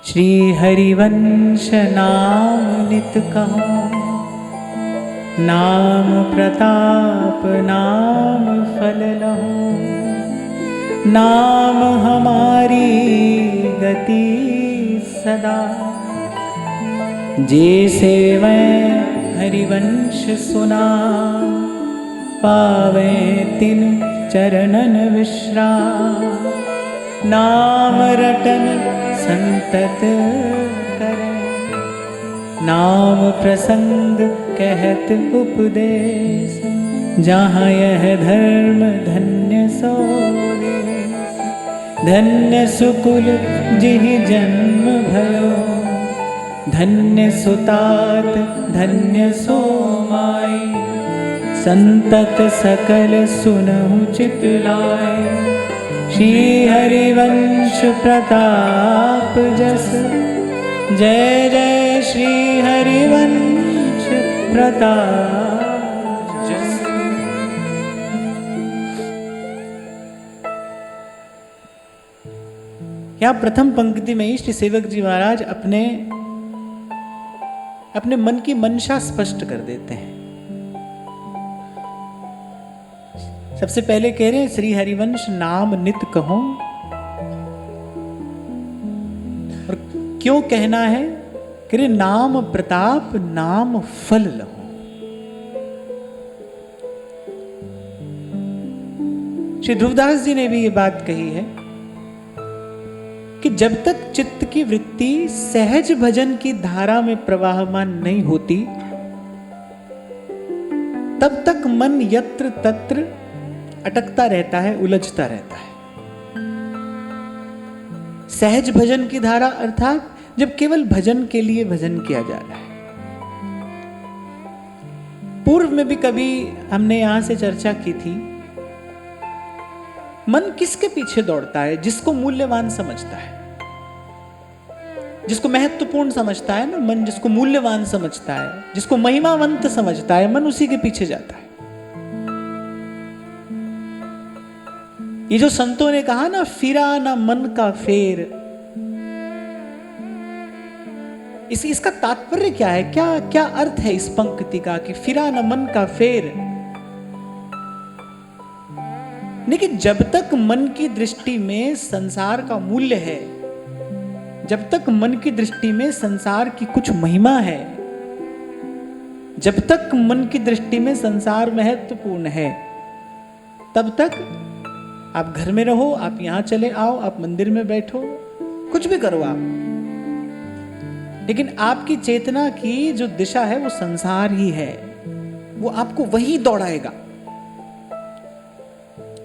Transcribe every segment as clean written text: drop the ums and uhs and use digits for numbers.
श्री हरिवंश नाम नित कहो, नाम प्रताप नाम फल लहो, नाम हमारी गति सदा। जैसे मैं हरिवंश सुना, पावे तिन चरणन विश्राम। नाम रटन संतत करे, नाम प्रसंग कहत उपदेश। जहाँ यह धर्म धन्य सो देश, धन्य सुकुल जिहि जन्म भयो। धन्य सुतात धन्य सो माई, संतत सकल सुनहु चित लाए। श्री हरिवंश प्रताप जस, जय जय श्री हरिवंश प्रताप जस। यहाँ प्रथम पंक्ति में ही श्री सेवक जी महाराज अपने मन की मंशा स्पष्ट कर देते हैं। सबसे पहले कह रहे हैं श्री हरिवंश नाम नित कहो। और क्यों कहना है? कह रहे नाम प्रताप नाम फल लहो। श्री ध्रुवदास जी ने भी ये बात कही है कि जब तक चित्त की वृत्ति सहज भजन की धारा में प्रवाहमान नहीं होती, तब तक मन यत्र तत्र अटकता रहता है, उलझता रहता है। सहज भजन की धारा अर्थात जब केवल भजन के लिए भजन किया जा रहा है। पूर्व में भी कभी हमने यहां से चर्चा की थी, मन किसके पीछे दौड़ता है? जिसको मूल्यवान समझता है, जिसको महत्वपूर्ण समझता है ना, मन जिसको मूल्यवान समझता है, जिसको महिमावंत समझता है, मन उसी के पीछे जाता है। ये जो संतों ने कहा ना, फिरा ना मन का फेर, इसका तात्पर्य क्या है? क्या अर्थ है इस पंक्ति का कि फिरा ना मन का फेर? लेकिन जब तक मन की दृष्टि में संसार का मूल्य है, जब तक मन की दृष्टि में संसार की कुछ महिमा है, जब तक मन की दृष्टि में संसार महत्वपूर्ण है, तब तक आप घर में रहो, आप यहां चले आओ, आप मंदिर में बैठो, कुछ भी करो आप, लेकिन आपकी चेतना की जो दिशा है वो संसार ही है, वो आपको वही दौड़ाएगा।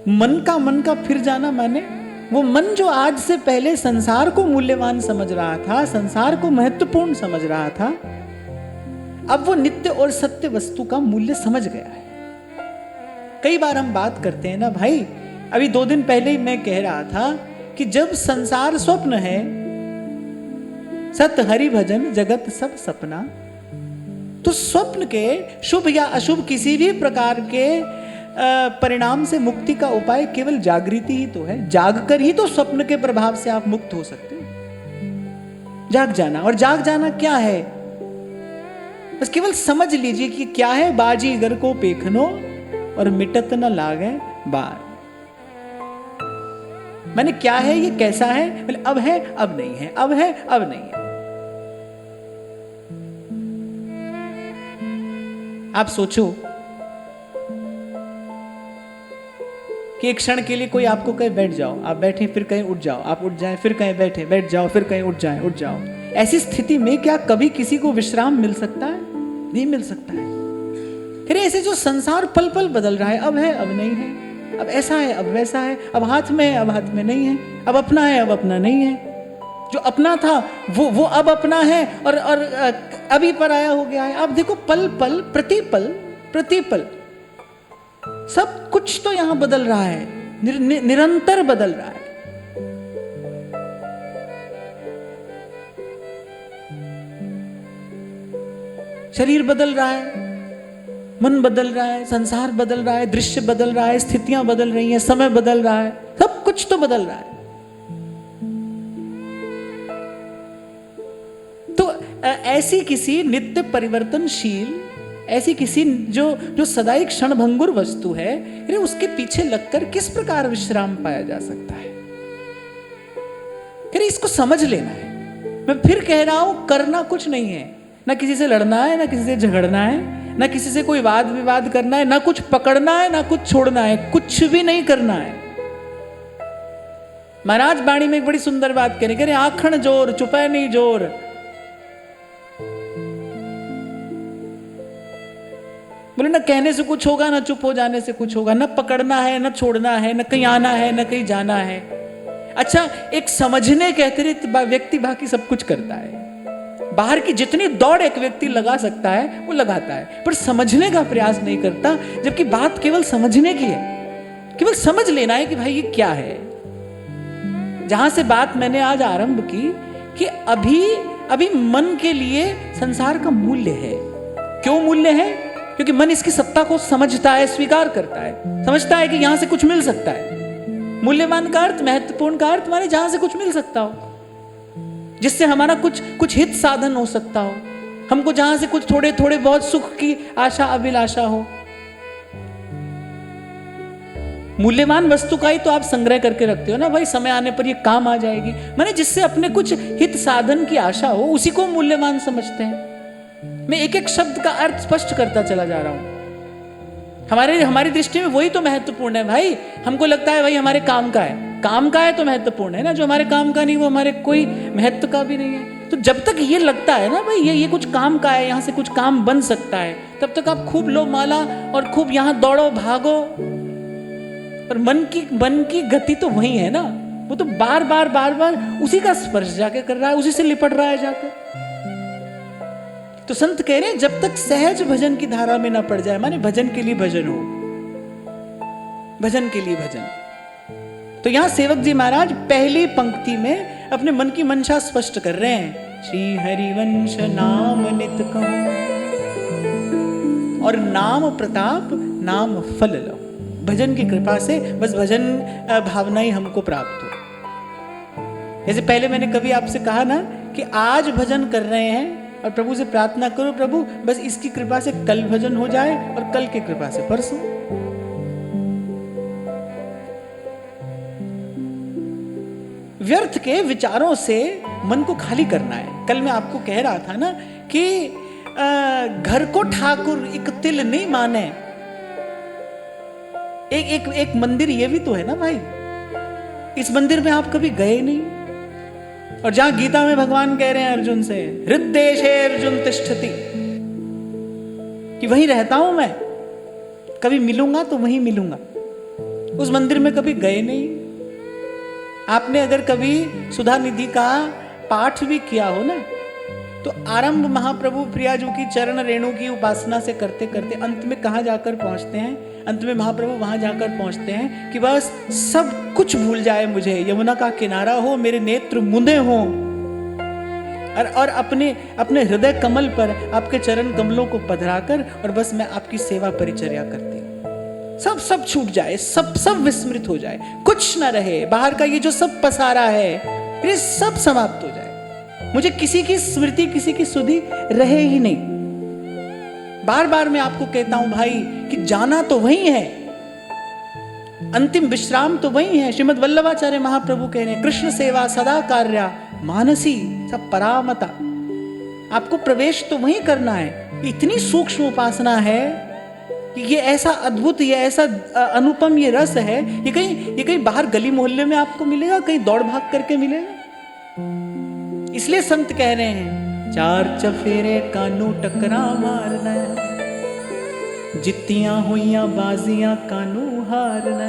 मन का फिर जाना माने वो मन जो आज से पहले संसार को मूल्यवान समझ रहा था, संसार को महत्वपूर्ण समझ रहा था, अब वो नित्य और सत्य वस्तु का मूल्य समझ गया है। कई बार हम बात करते हैं ना भाई, अभी 2 दिन पहले ही मैं कह रहा था कि जब संसार स्वप्न है, सत हरि भजन जगत सब सपना, तो स्वप्न के शुभ या अशुभ किसी भी प्रकार के परिणाम से मुक्ति का उपाय केवल जागृति ही तो है। जागकर ही तो स्वप्न के प्रभाव से आप मुक्त हो सकते हो। जाग जाना, और जाग जाना क्या है? बस केवल समझ लीजिए कि क्या है, बाजीगर को पेखनो और मिटत न लागे बार। मैंने क्या है, ये कैसा है? बोले अब है अब नहीं है, अब है अब नहीं है। आप सोचो कि एक क्षण के लिए कोई आपको कहे बैठ जाओ, आप बैठे फिर कहीं उठ जाओ, आप उठ जाए फिर कहीं बैठे, बैठ जाओ फिर कहीं उठ जाए, उठ जाओ। ऐसी स्थिति में क्या कभी किसी को विश्राम मिल सकता है? नहीं मिल सकता है। फिर ऐसे जो संसार पल पल बदल रहा है, अब है अब नहीं है, अब ऐसा है अब वैसा है, अब हाथ में है अब हाथ में नहीं है, अब अपना है अब अपना नहीं है, जो अपना था वो अब अपना है और अभी पराया हो गया है। अब देखो पल पल प्रतिपल सब कुछ तो यहां बदल रहा है, निरंतर बदल रहा है। शरीर बदल रहा है, मन बदल रहा है, संसार बदल रहा है, दृश्य बदल रहा है, स्थितियां बदल रही हैं, समय बदल रहा है, सब कुछ तो बदल रहा है। तो ऐसी किसी नित्य परिवर्तनशील, ऐसी किसी जो सदा एक क्षणभंगुर वस्तु है, अरे उसके पीछे लगकर किस प्रकार विश्राम पाया जा सकता है? अरे इसको समझ लेना है। मैं फिर कह रहा हूं, करना कुछ नहीं है, ना किसी से लड़ना है, ना किसी से झगड़ना है, ना किसी से कोई वाद विवाद करना है, ना कुछ पकड़ना है, ना कुछ छोड़ना है, कुछ भी नहीं करना है। महाराज बाणी में एक बड़ी सुंदर बात कह रहे, आखण जोर चुपै नहीं जोर। बोले ना कहने से कुछ होगा, ना चुप हो जाने से कुछ होगा, ना पकड़ना है, ना छोड़ना है, ना कहीं आना है, ना कहीं जाना है। अच्छा, एक समझने के अतिरिक्त व्यक्ति बाकी सब कुछ करता है। बाहर की जितनी दौड़ एक व्यक्ति लगा सकता है वो लगाता है, पर समझने का प्रयास नहीं करता, जबकि बात केवल समझने की है। केवल समझ लेना है कि भाई ये क्या है। जहां से बात मैंने आज आरंभ की कि अभी मन के लिए संसार का मूल्य है। क्यों मूल्य है? क्योंकि मन इसकी सत्ता को समझता है, स्वीकार करता है, समझता है कि यहां से कुछ मिल सकता है। मूल्यवान का अर्थ, महत्वपूर्ण का अर्थ माने जहां से कुछ मिल सकता हो, जिससे हमारा कुछ हित साधन हो सकता हो, हमको जहां से कुछ थोड़े थोड़े बहुत सुख की आशा अभिलाषा हो। मूल्यवान वस्तु का ही तो आप संग्रह करके रखते हो ना भाई, समय आने पर ये काम आ जाएगी। माने जिससे अपने कुछ हित साधन की आशा हो, उसी को मूल्यवान समझते हैं। मैं एक एक शब्द का अर्थ स्पष्ट करता चला जा रहा हूं। हमारी दृष्टि में वही तो महत्वपूर्ण है भाई। हमको लगता है भाई हमारे काम का है, काम का है तो महत्वपूर्ण है ना, जो हमारे काम का नहीं वो हमारे कोई महत्व का भी नहीं है। तो जब तक ये लगता है ना भाई ये कुछ काम का है, यहाँ से कुछ काम बन सकता है, तब तक आप खूब लो माला और खूब यहाँ दौड़ो भागो। पर मन की गति तो वही है ना, वो तो बार बार उसी का स्पर्श जाके कर रहा है, उसी से लिपट रहा है जाकर। तो संत कह रहे हैं जब तक सहज भजन की धारा में ना पड़ जाए, माने भजन के लिए भजन हो, भजन के लिए भजन। तो यहां सेवक जी महाराज पहली पंक्ति में अपने मन की मंशा स्पष्ट कर रहे हैं। श्री हरिवंश नाम नित कहूं और नाम प्रताप नाम फल लो। भजन की कृपा से बस भजन भावना ही हमको प्राप्त हो। जैसे पहले मैंने कभी आपसे कहा ना कि आज भजन कर रहे हैं और प्रभु से प्रार्थना करो, प्रभु बस इसकी कृपा से कल भजन हो जाए और कल की कृपा से परसों। व्यर्थ के विचारों से मन को खाली करना है। कल मैं आपको कह रहा था ना कि घर को ठाकुर एक तिल नहीं माने। एक मंदिर ये भी तो है ना भाई, इस मंदिर में आप कभी गए नहीं। और जहां गीता में भगवान कह रहे हैं अर्जुन से, हृद्देशे अर्जुन तिष्ठति, कि वहीं रहता हूं मैं, कभी मिलूंगा तो वहीं मिलूंगा। उस मंदिर में कभी गए नहीं। आपने अगर कभी सुधा निधि का पाठ भी किया हो ना, तो आरंभ महाप्रभु प्रियाजू की चरण रेणु की उपासना से करते करते अंत में कहां जाकर पहुंचते हैं? अंत में महाप्रभु वहां जाकर पहुंचते हैं कि बस सब कुछ भूल जाए मुझे, यमुना का किनारा हो, मेरे नेत्र मुंदे हो और अपने हृदय कमल पर आपके चरण कमलों को पधराकर और बस मैं आपकी सेवा परिचर्या करती हूं। सब छूट जाए, सब विस्मृत हो जाए, कुछ ना रहे, बाहर का ये जो सब पसारा है ये सब समाप्त हो जाए, मुझे किसी की स्मृति किसी की सुधि रहे ही नहीं। बार बार मैं आपको कहता हूं भाई कि जाना तो वही है, अंतिम विश्राम तो वही है। श्रीमद् वल्लभाचार्य महाप्रभु कह रहे हैं, कृष्ण सेवा सदा कार्या मानसी सब परामता। आपको प्रवेश तो वही करना है। इतनी सूक्ष्म उपासना है कि ये ऐसा अद्भुत, ये ऐसा अनुपम ये रस है, ये कहीं बाहर गली मोहल्ले में आपको मिलेगा, कहीं दौड़ भाग करके मिलेगा। इसलिए संत कह रहे हैं, चार चफेरे कानू टकरा मारना, जित्तियां हुईयां बाजियां कानू हारना,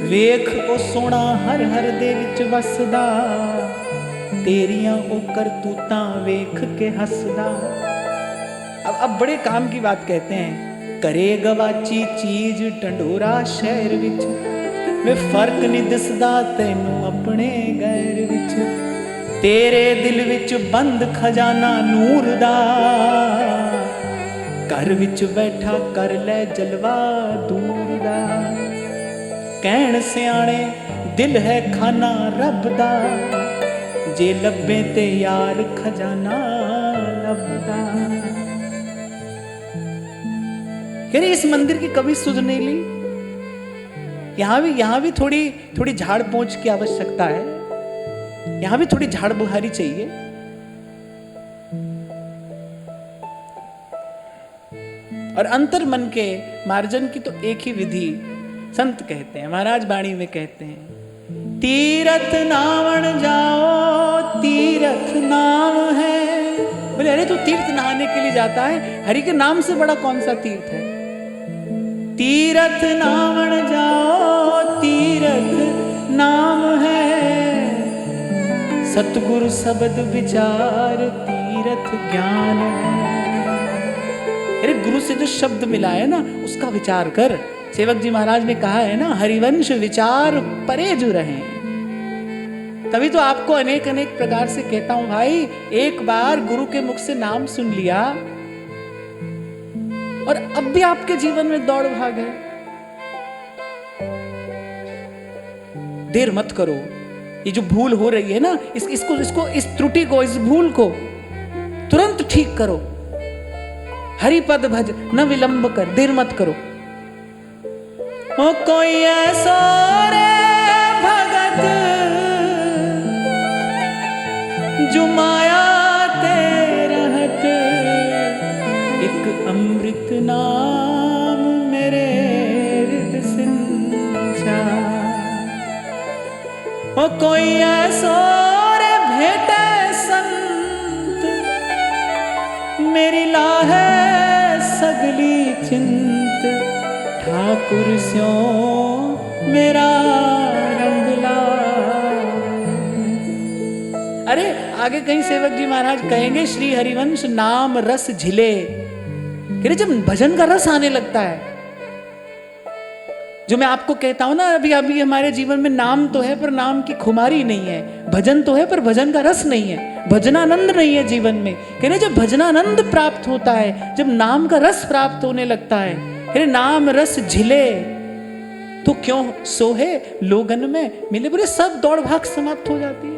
वेख ओ सोना हर हर दे विच वसदा, तेरियां ओ करतूतां वेख के हसदा। अब बड़े काम की बात कहते हैं, करे गवाची चीज ढंडोरा शहर विच, वे फर्क नहीं दिसदा तैनू अपने गैर विच, तेरे दिल विच बंद खजाना नूर दा, घर विच बैठा कर ले जलवा दूर दा, कहण सियाणे दिल है खाना रब दा, जे लब्बे ते यार खजाना लब्बा। कह रहे इस मंदिर की कभी सुध नहीं ली। यहां भी थोड़ी झाड़ पोंछ की आवश्यकता है, यहां भी थोड़ी झाड़ बुहारी चाहिए। और अंतर मन के मार्जन की तो एक ही विधि संत कहते हैं, महाराज वाणी में कहते हैं, तीरथ नावण जाओ तीरथ नाम है। बोले अरे तू तीर्थ नहाने के लिए जाता है, हरि के नाम से बड़ा कौन सा तीर्थ है। तीरथ नावण जाओ तीरथ नाम है, सतगुरु शब्द विचार तीरथ ज्ञान है। अरे गुरु से जो शब्द मिला है ना उसका विचार कर। सेवक जी महाराज ने कहा है ना, हरिवंश विचार परे जो रहे। तभी तो आपको अनेक अनेक प्रकार से कहता हूं भाई, एक बार गुरु के मुख से नाम सुन लिया और अब भी आपके जीवन में दौड़ भाग है। देर मत करो, ये जो भूल हो रही है ना इसको इस त्रुटि को, इस भूल को तुरंत ठीक करो। हरि पद भज न विलंब कर, देर मत करो। ओ कोई ऐसो रे भगत जो माया ते रहत, एक अमृत नाम मेरे हृदय सिंचा। ओ कोई ऐसो रे भेटे संत, मेरी लाहे सगली चिंत, ठाकुर स्यों मेरा रंग ला। अरे आगे कहीं सेवक जी महाराज कहेंगे, श्री हरिवंश नाम रस झिले। जब भजन का रस आने लगता है, जो मैं आपको कहता हूं ना, अभी हमारे जीवन में नाम तो है पर नाम की खुमारी नहीं है, भजन तो है पर भजन का रस नहीं है, भजनानंद नहीं है जीवन में। कह रहे जब भजनानंद प्राप्त होता है, जब नाम का रस प्राप्त होने लगता है, कह रहे नाम रस झिले तो क्यों सोहे लोगन में मिले। बोले सब दौड़ भाग समाप्त हो जाती है।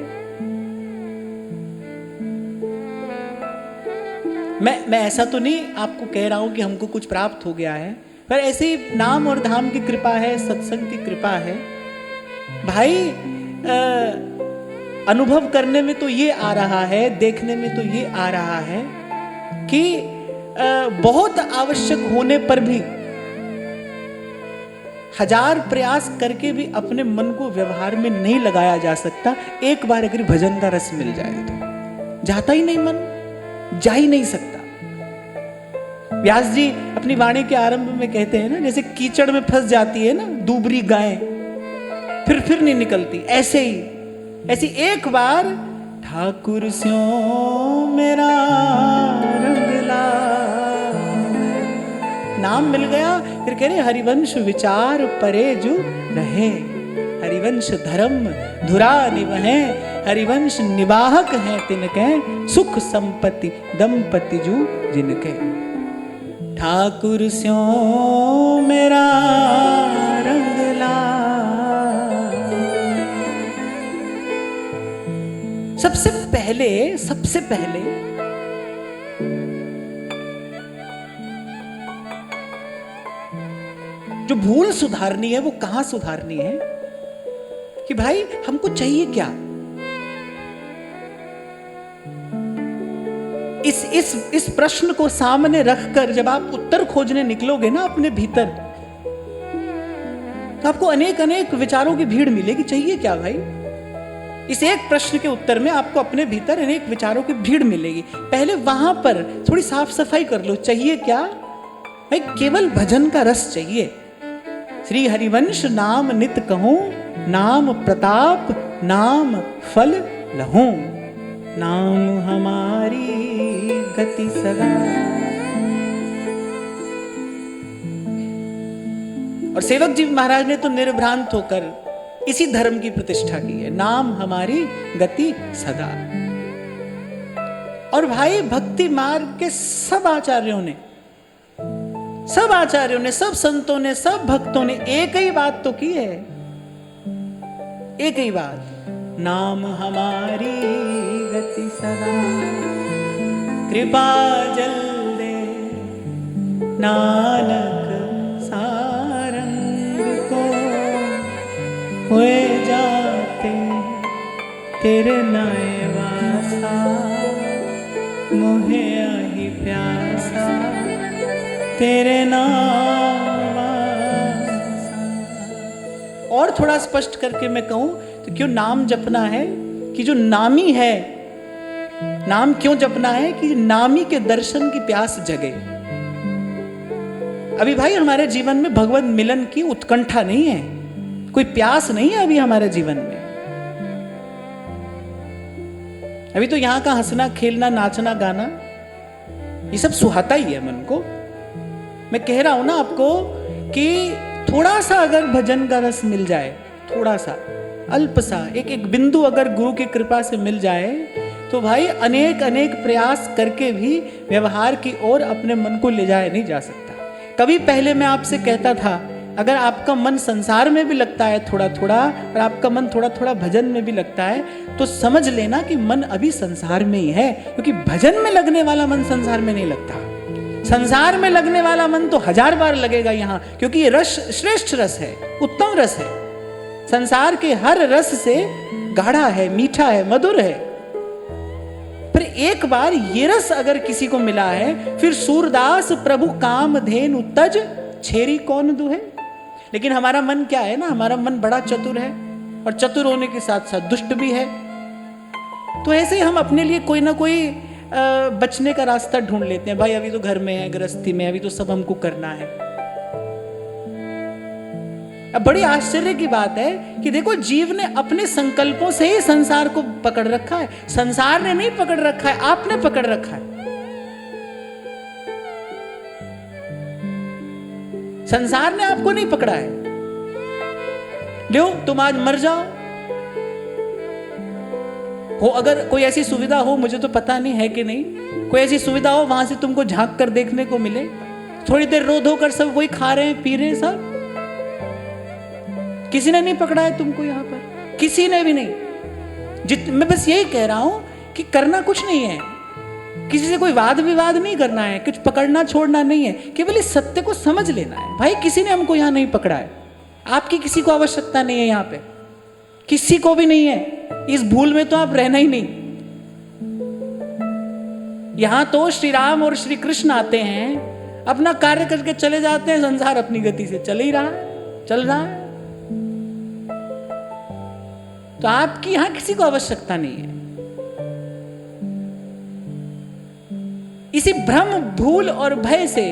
मैं ऐसा तो नहीं आपको कह रहा हूं कि हमको कुछ प्राप्त हो गया है, पर ऐसे ही नाम और धाम की कृपा है, सत्संग की कृपा है भाई। अनुभव करने में तो ये आ रहा है, देखने में तो ये आ रहा है कि बहुत आवश्यक होने पर भी हजार प्रयास करके भी अपने मन को व्यवहार में नहीं लगाया जा सकता। एक बार अगर भजन का रस मिल जाए तो जाता ही नहीं मन, जा ही नहीं सकता। व्यास जी अपनी वाणी के आरंभ में कहते हैं ना, जैसे कीचड़ में फंस जाती है ना दूबरी गाय, फिर नहीं निकलती, ऐसे एक बार ठाकुर स्यों मेरा रंग ला, नाम मिल गया। फिर कह रहे हरिवंश विचार परे जो रहे, हरिवंश धर्म धुरा निवहे, हरिवंश निवाहक हैं तिनके, सुख संपत्ति दंपति जो जिनके। ठाकुर स्यों मेरा रंग ला। सबसे पहले जो भूल सुधारनी है वो कहां सुधारनी है कि भाई हमको चाहिए क्या। इस प्रश्न को सामने रखकर जब आप उत्तर खोजने निकलोगे ना अपने भीतर, तो आपको अनेक विचारों की भीड़ मिलेगी। चाहिए क्या भाई, इस एक प्रश्न के उत्तर में आपको अपने भीतर अनेक विचारों की भीड़ मिलेगी। पहले वहां पर थोड़ी साफ सफाई कर लो। चाहिए क्या भाई, केवल भजन का रस चाहिए। श्री हरिवंश नाम नित कहूं, नाम प्रताप नाम फल लहूं, नाम हमारी गति सदा। और सेवक जी महाराज ने तो निर्भ्रांत होकर इसी धर्म की प्रतिष्ठा की है, नाम हमारी गति सदा। और भाई भक्ति मार्ग के सब आचार्यों ने, सब संतों ने, सब भक्तों ने एक ही बात तो की है, एक ही बात नाम हमारी गति सदा, कृपा जल दे नानक सारंग को, हुए जाते तेरे नए वासा, मोहे आही प्यासा तेरे नाम वासा। और थोड़ा स्पष्ट करके मैं कहूं तो क्यों नाम जपना है, कि जो नामी है, नाम क्यों जपना है कि नामी के दर्शन की प्यास जगे। अभी भाई हमारे जीवन में भगवत मिलन की उत्कंठा नहीं है, कोई प्यास नहीं है अभी हमारे जीवन में। अभी तो यहां का हंसना खेलना नाचना गाना ये सब सुहाता ही है मन को। मैं कह रहा हूं ना आपको कि थोड़ा सा अगर भजन का रस मिल जाए, थोड़ा सा अल्प सा एक बिंदु अगर गुरु की कृपा से मिल जाए, तो भाई अनेक अनेक प्रयास करके भी व्यवहार की ओर अपने मन को ले जाया नहीं जा सकता। कभी पहले मैं आपसे कहता था, अगर आपका मन संसार में भी लगता है थोड़ा थोड़ा, और आपका मन थोड़ा थोड़ा भजन में भी लगता है, तो समझ लेना कि मन अभी संसार में ही है, क्योंकि भजन में लगने वाला मन संसार में नहीं लगता। संसार में लगने वाला मन तो 1000 बार लगेगा यहाँ, क्योंकि ये रस श्रेष्ठ रस है, उत्तम रस है, संसार के हर रस से गाढ़ा है, मीठा है, मधुर है। पर एक बार ये रस अगर किसी को मिला है, फिर सूरदास प्रभु काम धेनु तज छेरी कौन दुहे। लेकिन हमारा मन क्या है ना, हमारा मन बड़ा चतुर है, और चतुर होने के साथ साथ दुष्ट भी है। तो ऐसे ही हम अपने लिए कोई ना कोई बचने का रास्ता ढूंढ लेते हैं। भाई अभी तो घर में है, गृहस्थी में, अभी तो सब हमको करना है। अब बड़ी आश्चर्य की बात है कि देखो, जीव ने अपने संकल्पों से ही संसार को पकड़ रखा है। संसार ने नहीं पकड़ रखा है, आपने पकड़ रखा है। संसार ने आपको नहीं पकड़ा है। लो तुम आज मर जाओ, हो अगर कोई ऐसी सुविधा हो, मुझे तो पता नहीं है कि नहीं, कोई ऐसी सुविधा हो वहां से तुमको झांक कर देखने को मिले, थोड़ी देर रो धो कर सब वही खा रहे हैं पी रहे हैं सब, किसी ने नहीं पकड़ा है तुमको यहाँ पर, किसी ने भी नहीं। मैं बस यही कह रहा हूं कि करना कुछ नहीं है, किसी से कोई वाद विवाद नहीं करना है, कुछ पकड़ना छोड़ना नहीं है, केवल इस सत्य को समझ लेना है। भाई किसी ने हमको यहाँ नहीं पकड़ा है, आपकी किसी को आवश्यकता नहीं है, यहाँ पे किसी को भी नहीं है। इस भूल में तो आप रहना ही नहीं। यहां तो श्री राम और श्री कृष्ण आते हैं, अपना कार्य करके चले जाते हैं, संसार अपनी गति से चल ही रहा है, चल रहा है। तो आपकी यहां किसी को आवश्यकता नहीं है। इसी भ्रम भूल और भय से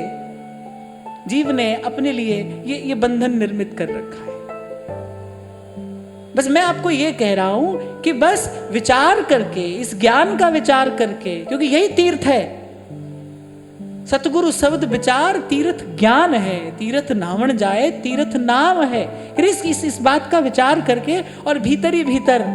जीव ने अपने लिए ये बंधन निर्मित कर रखा है। बस मैं आपको ये कह रहा हूं कि बस विचार करके, इस ज्ञान का विचार करके, क्योंकि यही तीर्थ है। सतगुरु शब्द विचार तीर्थ ज्ञान है, तीर्थ नावण जाए तीर्थ नाम है। फिर इस बात का विचार करके और भीतर ही भीतर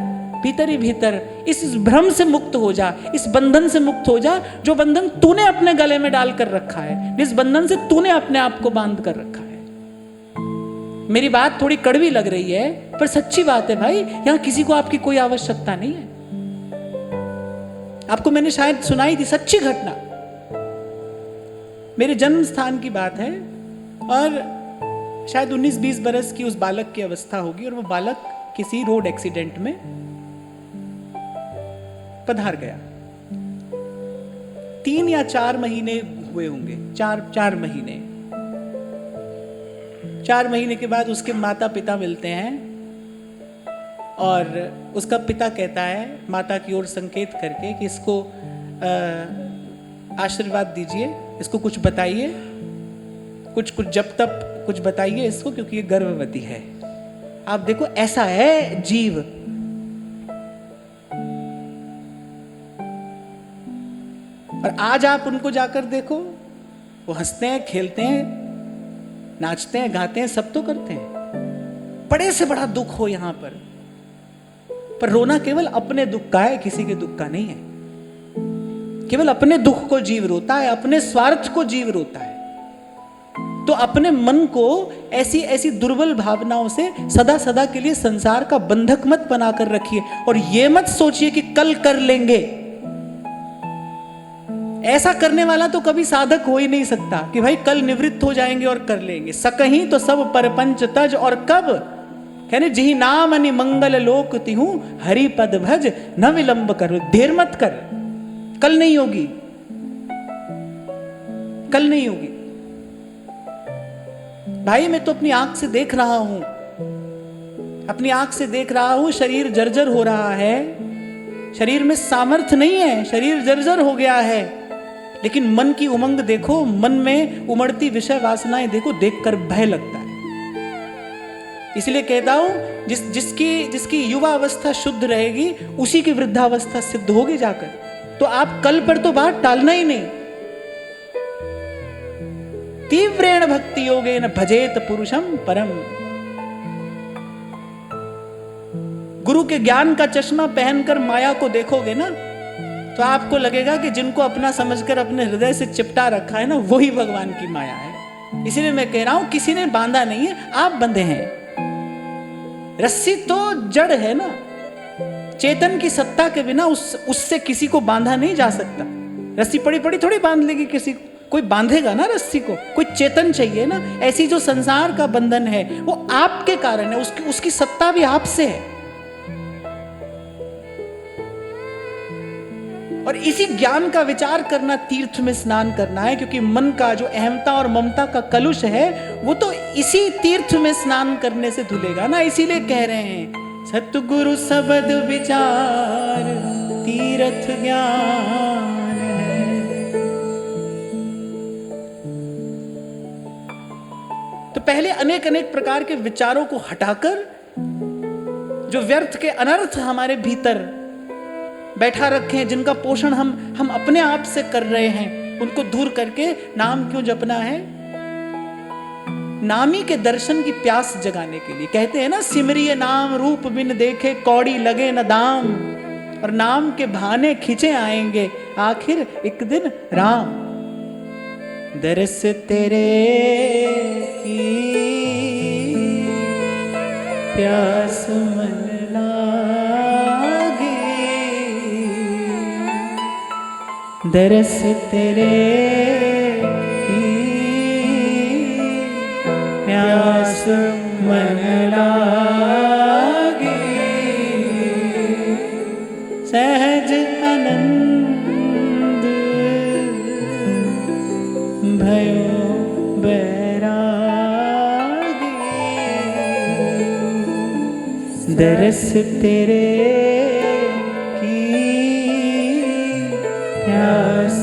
इस भ्रम से मुक्त हो जा, इस बंधन से मुक्त हो जा, जो बंधन तूने अपने गले में डाल कर रखा है, जिस बंधन से तूने अपने आप को बांध कर रखा है। मेरी बात थोड़ी कड़वी लग रही है, पर सच्ची बात है भाई, यहां किसी को आपकी कोई आवश्यकता नहीं है। आपको मैंने शायद सुनाई थी सच्ची घटना, मेरे जन्म स्थान की बात है, और शायद 19-20 बरस की उस बालक की अवस्था होगी, और वो बालक किसी रोड एक्सीडेंट में पधार गया। 3 या 4 महीने हुए होंगे, 4 महीने। 4 महीने के बाद उसके माता पिता मिलते हैं, और उसका पिता कहता है माता की ओर संकेत करके कि इसको आशीर्वाद दीजिए, इसको कुछ बताइए, कुछ जब तक कुछ बताइए इसको, क्योंकि ये गर्भवती है। आप देखो ऐसा है जीव। और आज आप उनको जाकर देखो, वो हंसते हैं, खेलते हैं, नाचते हैं, गाते हैं, सब तो करते हैं। बड़े से बड़ा दुख हो यहां पर रोना केवल अपने दुख का है, किसी के दुख का नहीं है। केवल अपने दुख को जीव रोता है, अपने स्वार्थ को जीव रोता है। तो अपने मन को ऐसी ऐसी दुर्बल भावनाओं से सदा सदा के लिए संसार का बंधक मत बनाकर रखिए, और ये मत सोचिए कि कल कर लेंगे। ऐसा करने वाला तो कभी साधक हो ही नहीं सकता कि भाई कल निवृत्त हो जाएंगे और कर लेंगे। सकहीं तो सब परपंच तज, और कब कहने जही नाम अनि मंगल लोक तिहूं, हरि पद भज न विलंब करो। देर मत कर, कल नहीं होगी, कल नहीं होगी। भाई मैं तो अपनी आंख से देख रहा हूं, अपनी आंख से देख रहा हूं, शरीर जर्जर हो रहा है, शरीर में सामर्थ्य नहीं है, शरीर जर्जर हो गया है। लेकिन मन की उमंग देखो, मन में उमड़ती विषय वासनाएं देखो, देखकर भय लगता है। इसलिए कहता हूं जिसकी युवा अवस्था शुद्ध रहेगी उसी की वृद्धावस्था सिद्ध होगी जाकर। तो आप कल पर तो बात टालना ही नहीं। तीव्रेण भक्ति योगेन भजेत पुरुषम परम। गुरु के ज्ञान का चश्मा पहनकर माया को देखोगे ना, तो आपको लगेगा कि जिनको अपना समझकर अपने हृदय से चिपटा रखा है ना, वही भगवान की माया है। इसीलिए मैं कह रहा हूं किसी ने बांधा नहीं है, आप बंधे हैं। रस्सी तो जड़ है ना, चेतन की सत्ता के बिना उससे किसी को बांधा नहीं जा सकता। रस्सी पड़ी पड़ी थोड़ी बांध लेगी किसी को, कोई बांधेगा ना रस्सी को, कोई चेतन चाहिए ना। ऐसी जो संसार का बंधन है वो आपके कारण है, उसकी सत्ता भी आपसे है। और इसी ज्ञान का विचार करना तीर्थ में स्नान करना है, क्योंकि मन का जो अहमता और ममता का कलुष है वो तो इसी तीर्थ में स्नान करने से धुलेगा ना। इसीलिए कह रहे हैं सतगुरु शब्द विचार तीर्थ ज्ञान है। तो पहले अनेक अनेक प्रकार के विचारों को हटाकर जो व्यर्थ के अनर्थ हमारे भीतर बैठा रखे हैं, जिनका पोषण हम अपने आप से कर रहे हैं, उनको दूर करके नाम क्यों जपना है? नामी के दर्शन की प्यास जगाने के लिए। कहते हैं ना, सिमरिये नाम रूप बिन देखे कौड़ी लगे न दाम, और नाम के बहाने खिंचे आएंगे आखिर एक दिन राम। दरस तेरे की प्यास मन दरस तेरे की प्यास मन लागे, सहज आनंद भयो बैरागी। दरस तेरे प्यास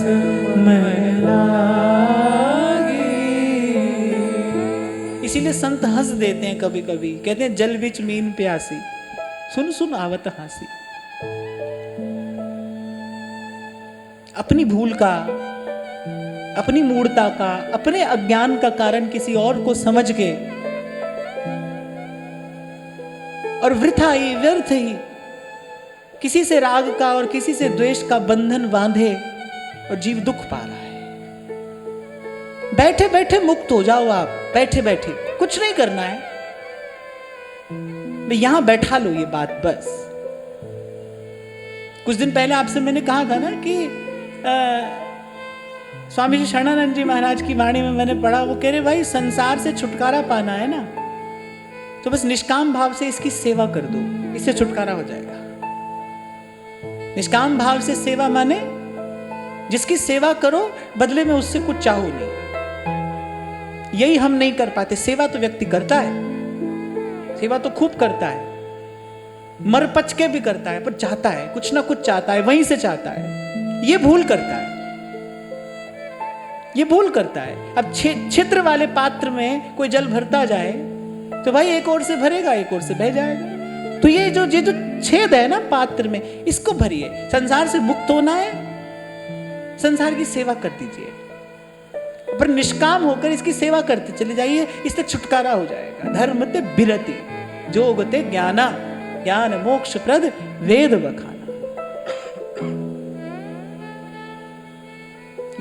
मन लागे। इसीलिए संत हंस देते हैं कभी कभी, कहते हैं जल बिच मीन प्यासी, सुन सुन आवत हासी। अपनी भूल का, अपनी मूढ़ता का, अपने अज्ञान का कारण किसी और को समझ के और वृथा ही व्यर्थ ही किसी से राग का और किसी से द्वेष का बंधन बांधे और जीव दुख पा रहा है। बैठे बैठे मुक्त हो जाओ आप, बैठे बैठे कुछ नहीं करना है। मैं यहां बैठा लो ये बात बस। कुछ दिन पहले आपसे मैंने कहा था ना कि स्वामी जी शरणानंद जी महाराज की वाणी में मैंने पढ़ा, वो कह रहे भाई संसार से छुटकारा पाना है ना, तो बस निष्काम भाव से इसकी सेवा कर दो, इससे छुटकारा हो जाएगा। निष्काम भाव से सेवा माने जिसकी सेवा करो बदले में उससे कुछ चाहो नहीं। यही हम नहीं कर पाते। सेवा तो व्यक्ति करता है, सेवा तो खूब करता है, मर पच के भी करता है, पर चाहता है, कुछ ना कुछ चाहता है, वहीं से चाहता है। ये भूल करता है, ये भूल करता है। अब छिद्र वाले पात्र में कोई जल भरता जाए तो भाई एक ओर से भरेगा, एक ओर से बह जाएगा। तो ये जो छेद है ना पात्र में, इसको भरिए। संसार से मुक्त होना है, संसार की सेवा कर दीजिए, पर निष्काम होकर इसकी सेवा करते चले जाइए, इससे छुटकारा हो जाएगा। धर्म ते बिरति जोगते ज्ञाना, ज्ञान मोक्ष प्रद वेद बखाना।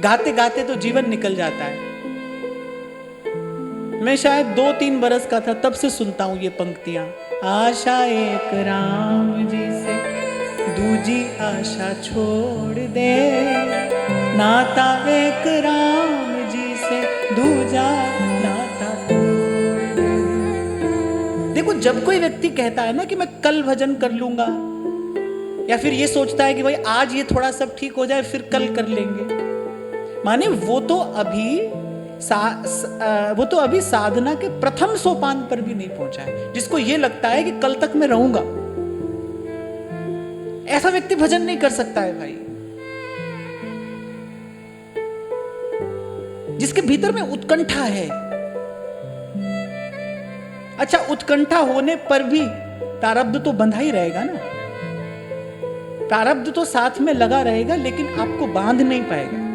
गाते गाते तो जीवन निकल जाता है, मैं शायद 2-3 बरस का था तब से सुनता हूं ये पंक्तियां। आशा एक राम जी से दूजी आशा छोड़ दे, नाता एक राम जी से दूजा नाता तोड़ दे। देखो, जब कोई व्यक्ति कहता है ना कि मैं कल भजन कर लूंगा, या फिर ये सोचता है कि भाई आज ये थोड़ा सब ठीक हो जाए फिर कल कर लेंगे, माने वो तो अभी साधना के प्रथम सोपान पर भी नहीं पहुंचा है, जिसको ये लगता है कि कल तक मैं रहूंगा। ऐसा व्यक्ति भजन नहीं कर सकता है भाई। जिसके भीतर में उत्कंठा है। अच्छा, उत्कंठा होने पर भी प्रारब्ध तो बंधा ही रहेगा ना, प्रारब्ध तो साथ में लगा रहेगा, लेकिन आपको बांध नहीं पाएगा।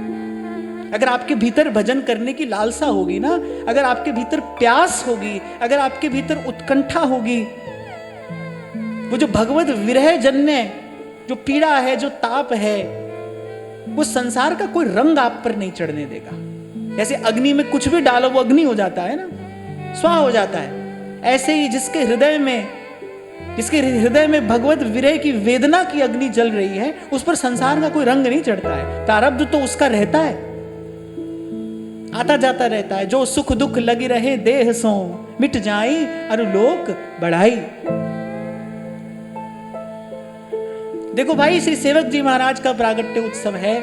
अगर आपके भीतर भजन करने की लालसा होगी ना, अगर आपके भीतर प्यास होगी, अगर आपके भीतर उत्कंठा होगी, वो जो भगवत विरह जन्य जो पीड़ा है, जो ताप है, वो संसार का कोई रंग आप पर नहीं चढ़ने देगा। जैसे अग्नि में कुछ भी डालो वो अग्नि हो जाता है ना, स्वाह हो जाता है, ऐसे ही जिसके हृदय में भगवत विरह की वेदना की अग्नि जल रही है, उस पर संसार का कोई रंग नहीं चढ़ता है। प्रारब्ध तो उसका रहता है, आता जाता रहता है। जो सुख दुख लगी रहे देह सो, मिट जाई अरुलोक बढ़ाई। देखो भाई, श्री सेवक जी महाराज का प्रागट्य उत्सव है,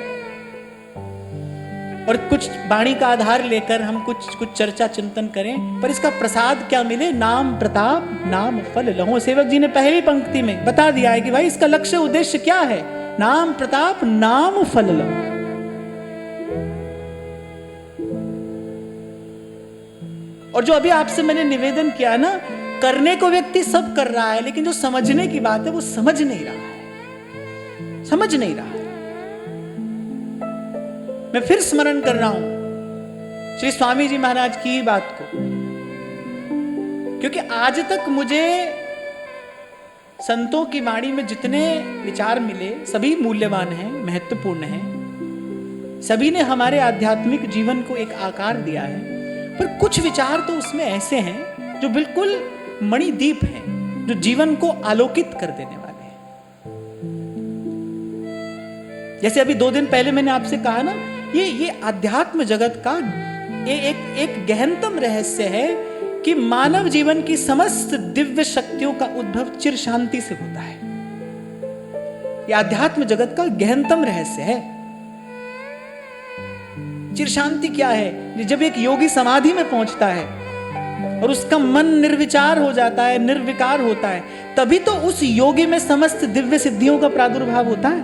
और कुछ वाणी का आधार लेकर हम कुछ चर्चा चिंतन करें, पर इसका प्रसाद क्या मिले? नाम प्रताप नाम फल लहो। सेवक जी ने पहली पंक्ति में बता दिया है कि भाई इसका लक्ष्य उद्देश्य क्या है। नाम प्रताप नाम फल लहो। और जो अभी आपसे मैंने निवेदन किया ना, करने को व्यक्ति सब कर रहा है, लेकिन जो समझने की बात है वो समझ नहीं रहा है, समझ नहीं रहा है। मैं फिर स्मरण कर रहा हूं श्री स्वामी जी महाराज की बात को, क्योंकि आज तक मुझे संतों की वाणी में जितने विचार मिले सभी मूल्यवान हैं, महत्वपूर्ण हैं, सभी ने हमारे आध्यात्मिक जीवन को एक आकार दिया है। पर कुछ विचार तो उसमें ऐसे हैं जो बिल्कुल मणिदीप हैं, जो जीवन को आलोकित कर देने वाले हैं। जैसे अभी 2 दिन पहले मैंने आपसे कहा ना, ये आध्यात्म जगत का एक गहनतम रहस्य है कि मानव जीवन की समस्त दिव्य शक्तियों का उद्भव चिर शांति से होता है। यह आध्यात्म जगत का गहनतम रहस्य है। चिर शांति क्या है? जब एक योगी समाधि में पहुंचता है और उसका मन निर्विचार हो जाता है, निर्विकार होता है, तभी तो उस योगी में समस्त दिव्य सिद्धियों का प्रादुर्भाव होता है।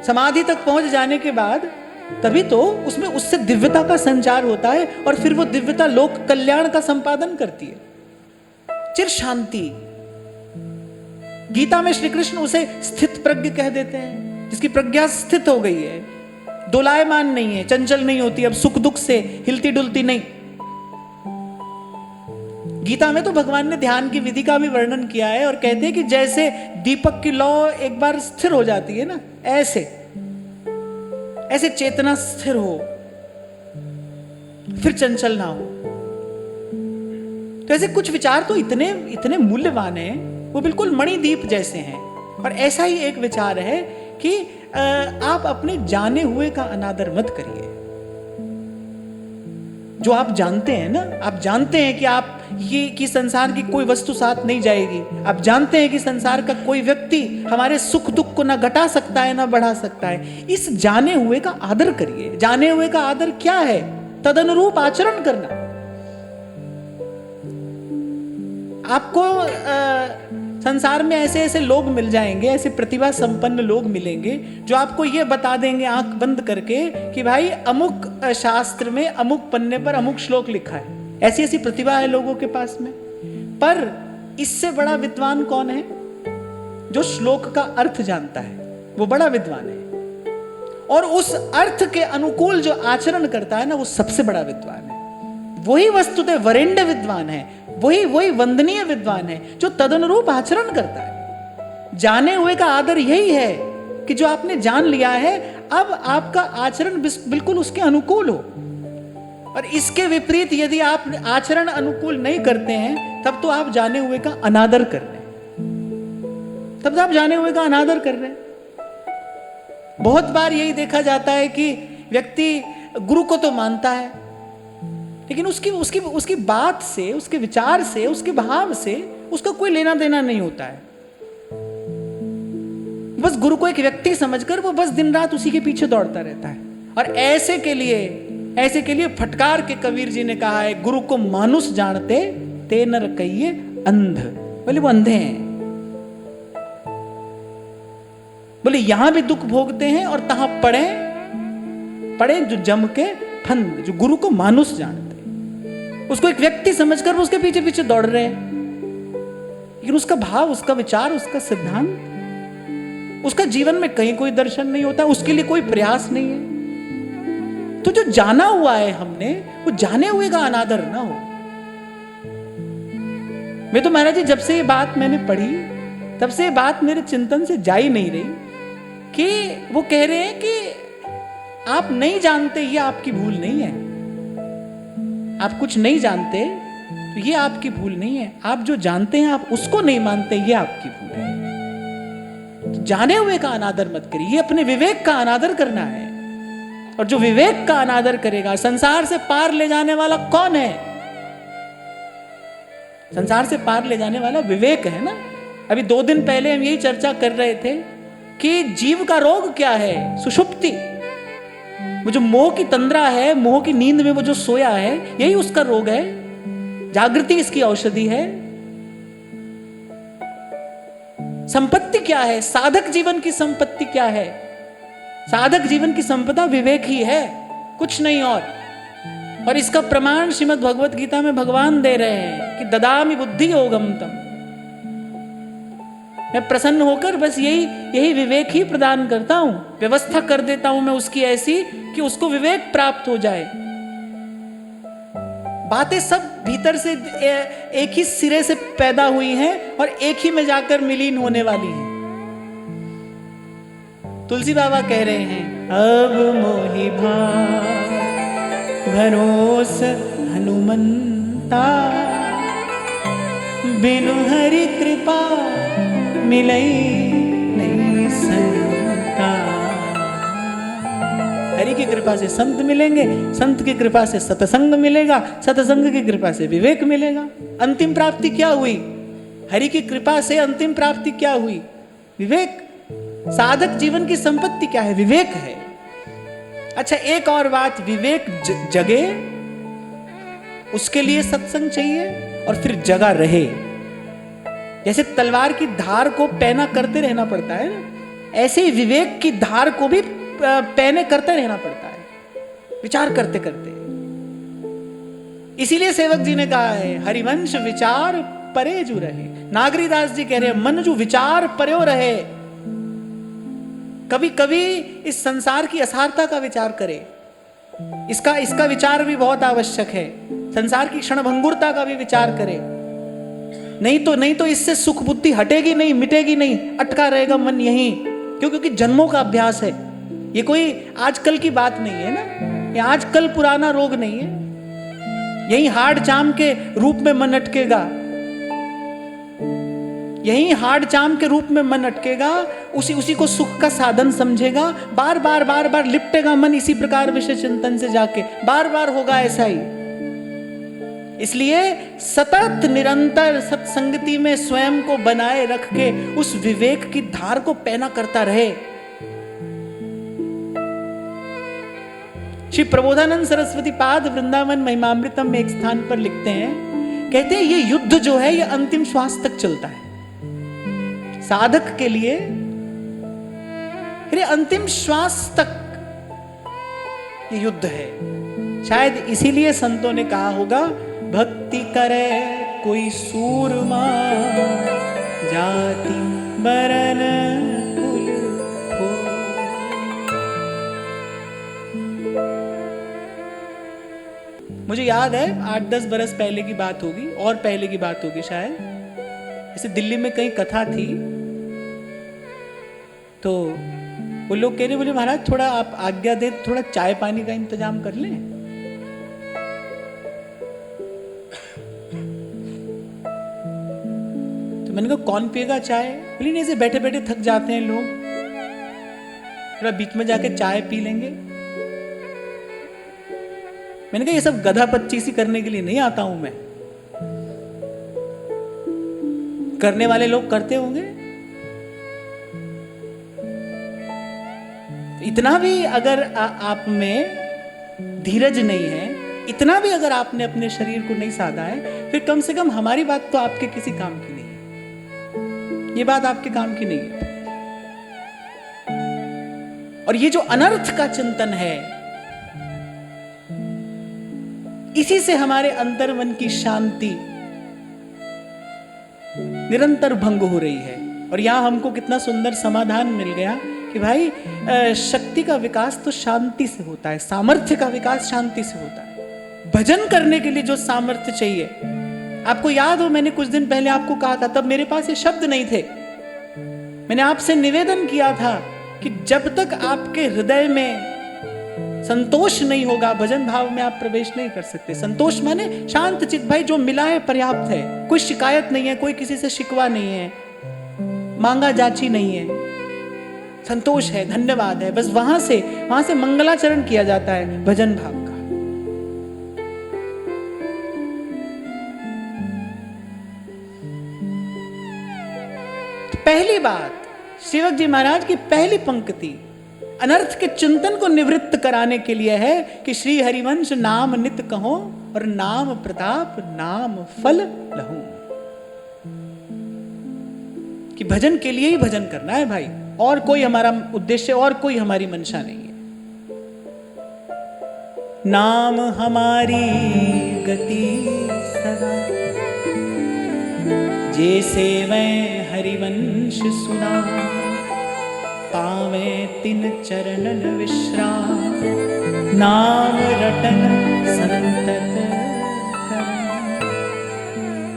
समाधि तक पहुंच जाने के बाद तभी तो उसमें उससे दिव्यता का संचार होता है, और फिर वो दिव्यता लोक कल्याण का संपादन करती है। चिर शांति, गीता में श्री कृष्ण उसे स्थित प्रज्ञ कह देते हैं, जिसकी प्रज्ञा स्थित हो गई है, दोलायमान नहीं है, चंचल नहीं होती, अब सुख दुख से हिलती डुलती नहीं। गीता में तो भगवान ने ध्यान की विधि का भी वर्णन किया है, और कहते हैं कि जैसे दीपक की लौ एक बार स्थिर हो जाती है ना, ऐसे चेतना स्थिर हो, फिर चंचल ना हो। तो ऐसे कुछ विचार तो इतने मूल्यवान हैं, वो बिल्कुल मणिदीप जैसे हैं। और ऐसा ही एक विचार है कि आप अपने जाने हुए का अनादर मत करिए। जो आप जानते हैं ना, आप जानते हैं कि आप कि संसार की कोई वस्तु साथ नहीं जाएगी, आप जानते हैं कि संसार का कोई व्यक्ति हमारे सुख दुख को ना घटा सकता है ना बढ़ा सकता है। इस जाने हुए का आदर करिए। जाने हुए का आदर क्या है? तदनुरूप आचरण करना। आपको संसार में ऐसे ऐसे लोग मिल जाएंगे, ऐसे प्रतिभा संपन्न लोग मिलेंगे जो आपको ये बता देंगे आंख बंद करके कि भाई अमुक शास्त्र में अमुक पन्ने पर अमुक श्लोक लिखा है। ऐसी ऐसी प्रतिभा है लोगों के पास में। पर इससे बड़ा विद्वान कौन है? जो श्लोक का अर्थ जानता है, वो बड़ा विद्वान है। और उस अर्थ के अनुकूल जो आचरण करता है ना, वो सबसे बड़ा विद्वान है। वही वस्तुतः वरेण्य विद्वान है, वही वंदनीय विद्वान है जो तदनुरूप आचरण करता है। जाने हुए का आदर यही है कि जो आपने जान लिया है, अब आपका आचरण बिल्कुल उसके अनुकूल हो। और इसके विपरीत यदि आप आचरण अनुकूल नहीं करते हैं, तब तो आप जाने हुए का अनादर कर रहे हैं, तब तो आप जाने हुए का अनादर कर रहे हैं। बहुत बार यही देखा जाता है कि व्यक्ति गुरु को तो मानता है, लेकिन उसकी उसकी उसकी बात से, उसके विचार से, उसके भाव से उसका कोई लेना देना नहीं होता है। बस गुरु को एक व्यक्ति समझकर वो बस दिन रात उसी के पीछे दौड़ता रहता है। और ऐसे के लिए फटकार के कबीर जी ने कहा है, गुरु को मानुष जानते ते नर कहिए अंध। बोले वो अंधे हैं, बोले यहां भी दुख भोगते हैं और तहां पड़े जो जम के फंद, जो गुरु को मानुष जानते, उसको एक व्यक्ति समझकर वो उसके पीछे पीछे दौड़ रहे हैं, लेकिन उसका भाव, उसका विचार, उसका सिद्धांत, उसका जीवन में कहीं कोई दर्शन नहीं होता, उसके लिए कोई प्रयास नहीं है। तो जो जाना हुआ है हमने, वो जाने हुए का अनादर ना हो। मैं तो महाराज जी जब से ये बात मैंने पढ़ी, तब से ये बात मेरे चिंतन से जा ही नहीं रही कि वो कह रहे हैं कि आप नहीं जानते, ये आपकी भूल नहीं है। आप कुछ नहीं जानते तो ये आपकी भूल नहीं है। आप जो जानते हैं आप उसको नहीं मानते, ये आपकी भूल है। तो जाने हुए का अनादर मत करिए, अपने विवेक का अनादर करना है। और जो विवेक का अनादर करेगा, संसार से पार ले जाने वाला कौन है? संसार से पार ले जाने वाला विवेक है ना। अभी 2 दिन पहले हम यही चर्चा कर रहे थे कि जीव का रोग क्या है? सुषुप्ति। वो जो मोह की तंद्रा है, मोह की नींद में वो जो सोया है, यही उसका रोग है। जागृति इसकी औषधि है। संपत्ति क्या है? साधक जीवन की संपत्ति क्या है? साधक जीवन की संपदा विवेक ही है, कुछ नहीं और इसका प्रमाण श्रीमद् भगवत गीता में भगवान दे रहे हैं कि ददामि बुद्धि योगम तम। मैं प्रसन्न होकर बस यही विवेक ही प्रदान करता हूं, व्यवस्था कर देता हूं मैं उसकी ऐसी कि उसको विवेक प्राप्त हो जाए। बातें सब भीतर से एक ही सिरे से पैदा हुई हैं और एक ही में जाकर विलीन होने वाली हैं। तुलसी बाबा कह रहे हैं, अब मोहि भरोस हनुमंता, बिनु हरि कृपा मिलई नहीं संता। हरि की कृपा से संत मिलेंगे, संत की कृपा से सत्संग मिलेगा, सत्संग की कृपा से विवेक मिलेगा। अंतिम प्राप्ति क्या हुई? हरि की कृपा से अंतिम प्राप्ति क्या हुई? विवेक। साधक जीवन की संपत्ति क्या है? विवेक है। अच्छा, एक और बात, विवेक जगे, उसके लिए सत्संग चाहिए और फिर जगा रहे। जैसे तलवार की धार को पैना करते रहना पड़ता है ना, ऐसे ही विवेक की धार को भी पैने करते रहना पड़ता है, विचार करते करते। इसीलिए सेवक जी ने कहा है, हरिवंश विचार परे जू रहे। नागरीदास जी कह रहे हैं, मन जो विचार पर्यो रहे। कभी कभी इस संसार की असारता का विचार करे, इसका विचार भी बहुत आवश्यक है। संसार की क्षणभंगुरता का भी विचार करे, नहीं तो इससे सुख बुद्धि हटेगी नहीं, मिटेगी नहीं, अटका रहेगा मन यहीं। क्योंकि जन्मों का अभ्यास है। ये कोई आजकल की बात नहीं है ना, ये आजकल पुराना रोग नहीं है। यही हार्ड चाम के रूप में मन अटकेगा, यही हार्ड चाम के रूप में मन अटकेगा, उसी को सुख का साधन समझेगा, बार बार लिपटेगा मन इसी प्रकार विषय चिंतन से जाके, बार बार होगा ऐसा ही। इसलिए सतत निरंतर सत्संगति में स्वयं को बनाए रख के उस विवेक की धार को पैना करता रहे। श्री प्रबोधानंद सरस्वती पाद वृंदावन महिमामृतम में एक स्थान पर लिखते हैं, कहते हैं ये युद्ध जो है ये अंतिम श्वास तक चलता है। साधक के लिए अंतिम श्वास तक ये युद्ध है। शायद इसीलिए संतों ने कहा होगा, भक्ति करे कोई सूरमा, जाति बरन कुल हो। मुझे याद है 8-10 बरस पहले की बात होगी, और पहले की बात होगी शायद। ऐसे दिल्ली में कहीं कथा थी, तो वो लोग कह रहे, बोले महाराज थोड़ा आप आज्ञा दे, थोड़ा चाय पानी का इंतजाम कर लें। मैंने कहा कौन पिएगा चाय? बोली नहीं, ऐसे बैठे बैठे थक जाते हैं लोग, थोड़ा बीच में जाके चाय पी लेंगे। मैंने कहा ये सब गधा पच्चीसी करने के लिए नहीं आता हूं मैं, करने वाले लोग करते होंगे। इतना भी अगर आप में धीरज नहीं है, इतना भी अगर आपने अपने शरीर को नहीं साधा है, फिर कम से कम हमारी बात तो आपके किसी काम की नहीं है, ये बात आपके काम की नहीं है। और ये जो अनर्थ का चिंतन है, इसी से हमारे अंतर्मन की शांति निरंतर भंग हो रही है। और यहां हमको कितना सुंदर समाधान मिल गया कि भाई शक्ति का विकास तो शांति से होता है, सामर्थ्य का विकास शांति से होता है। भजन करने के लिए जो सामर्थ्य चाहिए, आपको याद हो मैंने कुछ दिन पहले आपको कहा था, तब मेरे पास ये शब्द नहीं थे। मैंने आपसे निवेदन किया था कि जब तक आपके हृदय में संतोष नहीं होगा, भजन भाव में आप प्रवेश नहीं कर सकते। संतोष माने शांत चित्त, भाई जो मिला है पर्याप्त है, कोई शिकायत नहीं है, कोई किसी से शिकवा नहीं है, मांगा जाची नहीं है, संतोष है, धन्यवाद है, बस वहां से मंगलाचरण किया जाता है भजन भाव का। तो पहली बात, सेवक जी महाराज की पहली पंक्ति अनर्थ के चिंतन को निवृत्त कराने के लिए है कि श्री हरिवंश नाम नित कहो और नाम प्रताप नाम फल लहू। कि भजन के लिए ही भजन करना है भाई, और कोई हमारा उद्देश्य और कोई हमारी मंशा नहीं है। नाम हमारी गति सदा, जैसे मैं हरिवंश सुना, पावे तिन चरणन विश्राम, नाम रटन संतत करन,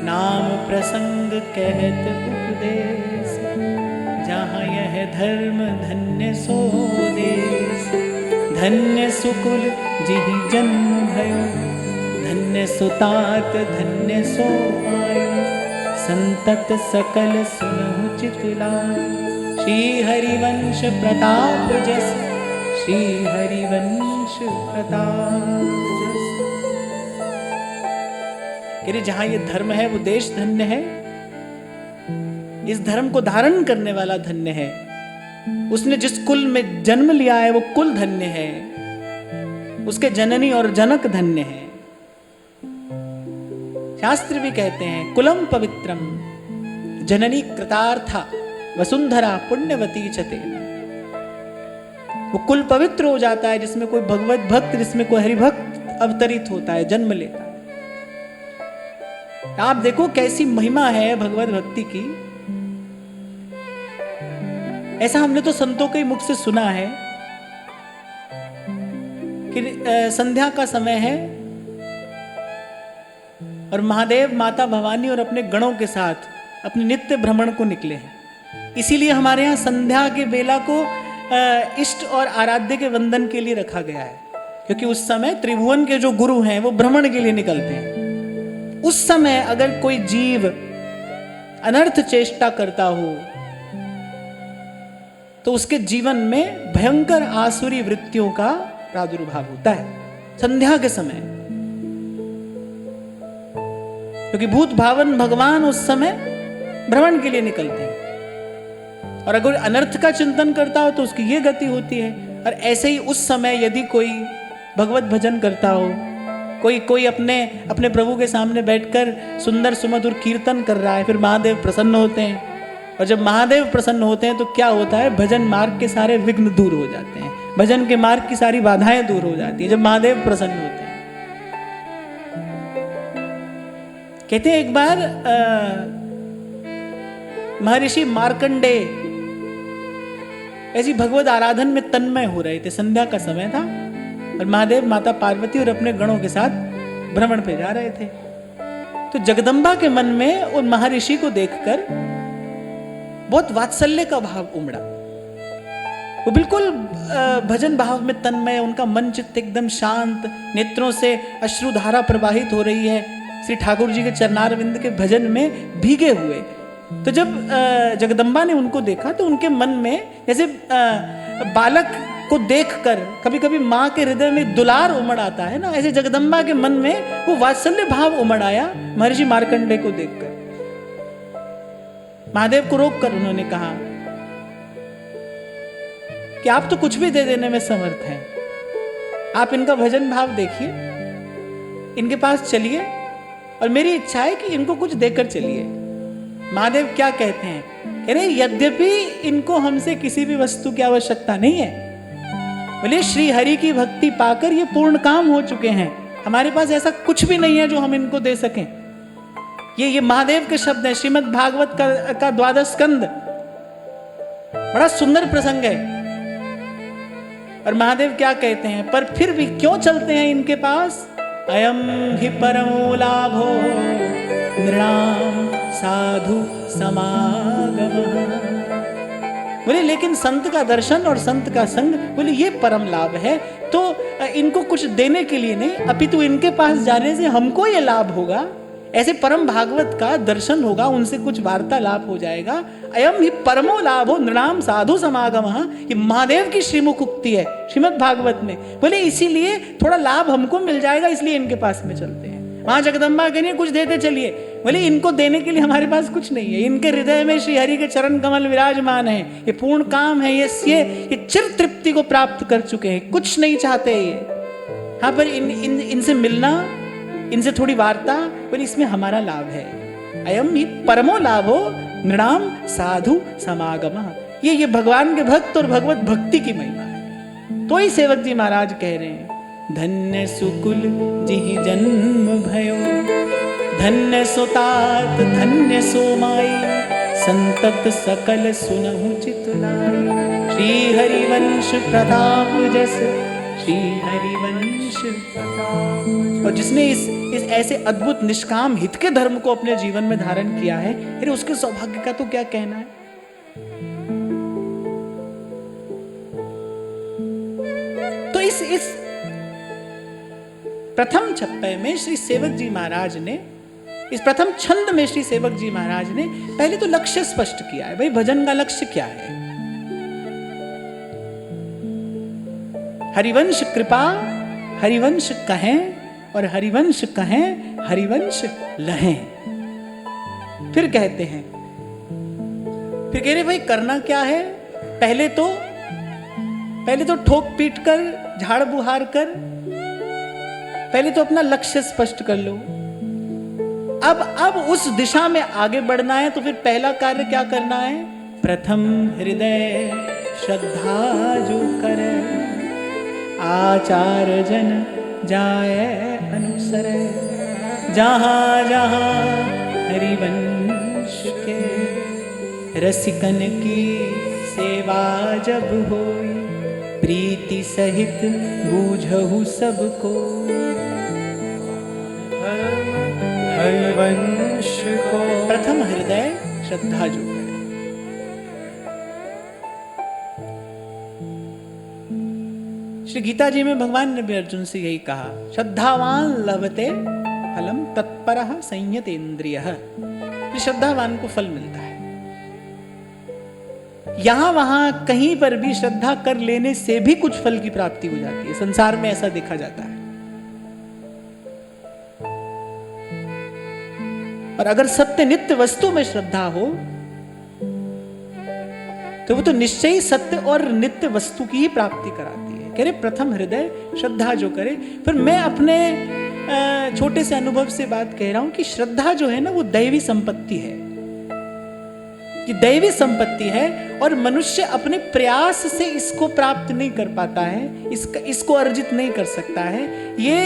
नाम प्रसंग कहत उपदेश, जहाँ यह धर्म धन्य सो देश, धन्य सुकुल जिहि जन्म भयो, धन्य सुतात धन्य सो आयो, संतत सकल सुनहु चित लायो, श्री हरिवंश प्रताप जस, श्री हरिवंश प्रताप जस। कि जहां ये धर्म है वो देश धन्य है, इस धर्म को धारण करने वाला धन्य है, उसने जिस कुल में जन्म लिया है वो कुल धन्य है, उसके जननी और जनक धन्य है। शास्त्र भी कहते हैं कुलम पवित्रम जननी कृतार्था वसुंधरा पुण्यवती चतेना। वो कुल पवित्र हो जाता है जिसमें कोई भगवत भक्त, जिसमें कोई हरिभक्त अवतरित होता है, जन्म लेता है। आप देखो कैसी महिमा है भगवत भक्ति की। ऐसा हमने तो संतों के मुख से सुना है कि संध्या का समय है और महादेव माता भवानी और अपने गणों के साथ अपने नित्य भ्रमण को निकले हैं। इसीलिए हमारे यहाँ संध्या के बेला को इष्ट और आराध्य के वंदन के लिए रखा गया है, क्योंकि उस समय त्रिभुवन के जो गुरु हैं वो भ्रमण के लिए निकलते हैं। उस समय अगर कोई जीव अनर्थ चेष्टा करता हो तो उसके जीवन में भयंकर आसुरी वृत्तियों का प्रादुर्भाव होता है संध्या के समय, क्योंकि भूत भावन भगवान उस समय भ्रमण के लिए निकलते हैं। और अगर अनर्थ का चिंतन करता हो तो उसकी ये गति होती है। और ऐसे ही उस समय यदि कोई भगवत भजन करता हो, कोई अपने प्रभु के सामने बैठकर सुंदर सुमधुर कीर्तन कर रहा है, फिर महादेव प्रसन्न होते हैं। और जब महादेव प्रसन्न होते हैं तो क्या होता है, भजन मार्ग के सारे विघ्न दूर हो जाते हैं, भजन के मार्ग की सारी बाधाएं दूर हो जाती हैं जब महादेव प्रसन्न होते हैं। कहते हैं एक बार महर्षि मार्कंडे ऐसी भगवत आराधन में तन्मय हो रहे थे। संध्या का समय था और महादेव माता पार्वती और अपने गणों के साथ भ्रमण पे जा रहे थे। तो जगदम्बा के मन में उन महर्षि को देखकर बहुत वात्सल्य का भाव उमड़ा। वो बिल्कुल भजन भाव में तन्मय, उनका मन चित्त एकदम शांत, नेत्रों से अश्रुधारा प्रवाहित हो रही है, श्री ठाकुर जी के चरणारविंद के भजन में भीगे हुए। तो जब जगदम्बा ने उनको देखा तो उनके मन में जैसे बालक को देखकर कभी कभी माँ के हृदय में दुलार उमड़ आता है ना, ऐसे जगदम्बा के मन में वो वात्सल्य भाव उमड़ आया महर्षि मार्कंडेय को देखकर। महादेव को रोककर उन्होंने कहा कि आप तो कुछ भी दे देने में समर्थ हैं, आप इनका भजन भाव देखिए, इनके पास चलिए और मेरी इच्छा है कि इनको कुछ देकर चलिए। महादेव क्या कहते हैं, कह रहे यद्यपि इनको हमसे किसी भी वस्तु की आवश्यकता नहीं है, बोले श्री हरि की भक्ति पाकर ये पूर्ण काम हो चुके हैं, हमारे पास ऐसा कुछ भी नहीं है जो हम इनको दे सकें। ये महादेव के शब्द है, श्रीमद् भागवत का 12 स्कंद, बड़ा सुंदर प्रसंग है। और महादेव क्या कहते हैं, पर फिर भी क्यों चलते हैं इनके पास, अयम हि परमो लाभो नृणाम साधु समागमः। बोले लेकिन संत का दर्शन और संत का संग, बोले ये परम लाभ है, तो इनको कुछ देने के लिए नहीं, अपितु इनके पास जाने से हमको ये लाभ होगा, ऐसे परम भागवत का दर्शन होगा, उनसे कुछ वार्तालाप हो जाएगा। अयम ही परमो लाभो नृणाम साधु समागमः, ये महादेव की श्रीमुख उक्ति है श्रीमद् भागवत में। बोले इसीलिए थोड़ा लाभ हमको मिल जाएगा, इसलिए इनके पास में चलते हैं। वहां जगदम्बा के लिए कुछ देते चलिए, बोले इनको देने के लिए हमारे पास कुछ नहीं है, इनके हृदय में श्री हरि के चरण कमल विराजमान है, ये पूर्ण काम है, ये चिर तृप्ति को प्राप्त कर चुके हैं, कुछ नहीं चाहते ये। हाँ पर इनसे मिलना, इनसे थोड़ी वार्ता, पर इसमें हमारा लाभ है। अयम ही परमो लाभो नृणाम साधु समागमः, ये भगवान के भक्त और भगवत भक्ति की महिमा है। तो ही सेवक जी महाराज कह रहे हैं, धन्य सुकुल जिहि जन्म भयो, धन्य सुतात धन्य सोमाई, संतत सकल सुनहु चित लाई, श्री हरिवंश प्रताप जस, श्री हरिवंश प्रताप। और जिसने इस ऐसे अद्भुत निष्काम हित के धर्म को अपने जीवन में धारण किया है, अरे उसके सौभाग्य का तो क्या कहना है। तो इस प्रथम छप्पे में श्री सेवक जी महाराज ने, इस प्रथम छंद में श्री सेवक जी महाराज ने पहले तो लक्ष्य स्पष्ट किया है, भाई भजन का लक्ष्य क्या है। हरिवंश कृपा, हरिवंश कहें और हरिवंश कहें हरिवंश लहें। फिर कहते हैं, फिर कह रहे भाई करना क्या है, पहले तो ठोक पीट कर, झाड़ बुहार कर, पहले तो अपना लक्ष्य स्पष्ट कर लो। अब उस दिशा में आगे बढ़ना है, तो फिर पहला कार्य क्या करना है, प्रथम हृदय श्रद्धा जो करे, आचार जन जाए अनुसर, जहां जहां हरिवंश के, रसिकन की सेवा जब होई, प्रीति सहित बूझहु सबको, हरिवंश को प्रथम हृदय श्रद्धा जो करे। श्री गीता जी में भगवान ने भी अर्जुन से यही कहा, श्रद्धावान लभते फलम तत्परः संयतेन्द्रियः, श्रद्धावान को फल मिलता है। यहां वहां कहीं पर भी श्रद्धा कर लेने से भी कुछ फल की प्राप्ति हो जाती है, संसार में ऐसा देखा जाता है। और अगर सत्य नित्य वस्तु में श्रद्धा हो तो वो तो निश्चय ही सत्य और नित्य वस्तु की ही प्राप्ति कराती है। कह रहे प्रथम हृदय श्रद्धा जो करे। फिर मैं अपने छोटे से अनुभव से बात कह रहा हूं कि श्रद्धा जो है ना, वो दैवी संपत्ति है, कि दैवी संपत्ति है और मनुष्य अपने प्रयास से इसको प्राप्त नहीं कर पाता है, इसको अर्जित नहीं कर सकता है। ये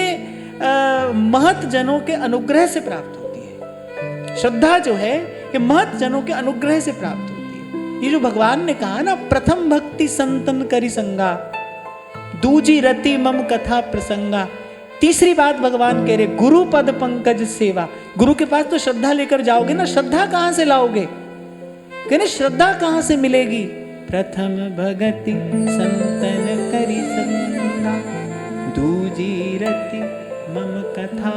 महत जनों के अनुग्रह से प्राप्त होती है। श्रद्धा जो है ये महत जनों के अनुग्रह से प्राप्त होती है। ये जो भगवान ने कहा ना, प्रथम भक्ति संतन करी संगा, दूजी रति मम कथा प्रसंगा। तीसरी बात भगवान कह रहे, गुरु पद पंकज सेवा। गुरु के पास तो श्रद्धा लेकर जाओगे ना, श्रद्धा कहां से लाओगे? कहने श्रद्धा कहां से मिलेगी? प्रथम भगति संतन करी संगा, दूजी रति मम कथा।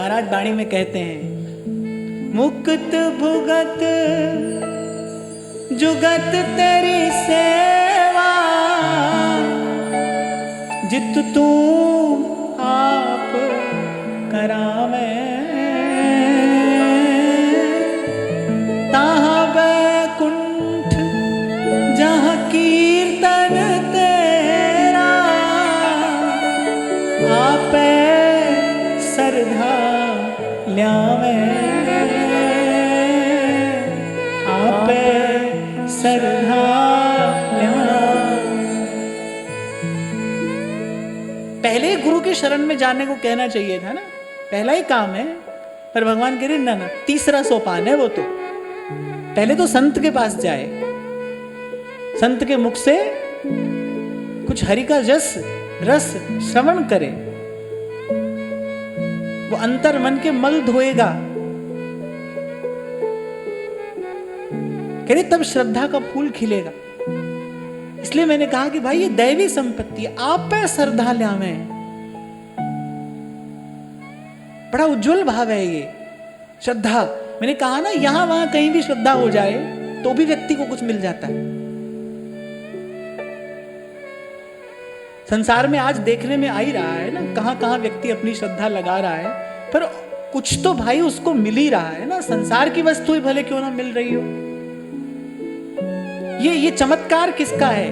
महाराज वाणी में कहते हैं, मुक्त भुगत जुगत तेरी सेवा, जित तू आप करावे, ताहा बैकुंठ जहाँ कीर्तन तेरा, आपे सरधा ल्यावे, आपे सरधा ल्यावे। पहले गुरु के शरण में जाने को कहना चाहिए था ना, पहला ही काम है, पर भगवान कह रहे ना ना, तीसरा सोपान है वो। तो पहले तो संत के पास जाए, संत के मुख से कुछ हरि का रस श्रवण करे, वो अंतर मन के मल धोएगा, कह रहे तब श्रद्धा का फूल खिलेगा। इसलिए मैंने कहा कि भाई ये दैवी संपत्ति है, आप पे श्रद्धा ल्यावे, बड़ा उज्जवल भाव है ये श्रद्धा। मैंने कहा ना, यहां वहां कहीं भी श्रद्धा हो जाए तो भी व्यक्ति को कुछ मिल जाता है। संसार में आज देखने में आ ही रहा है ना, कहां कहां व्यक्ति अपनी श्रद्धा लगा रहा है, पर कुछ तो भाई उसको मिल ही रहा है ना। संसार की वस्तुएं भले क्यों ना मिल रही हो, ये चमत्कार किसका है?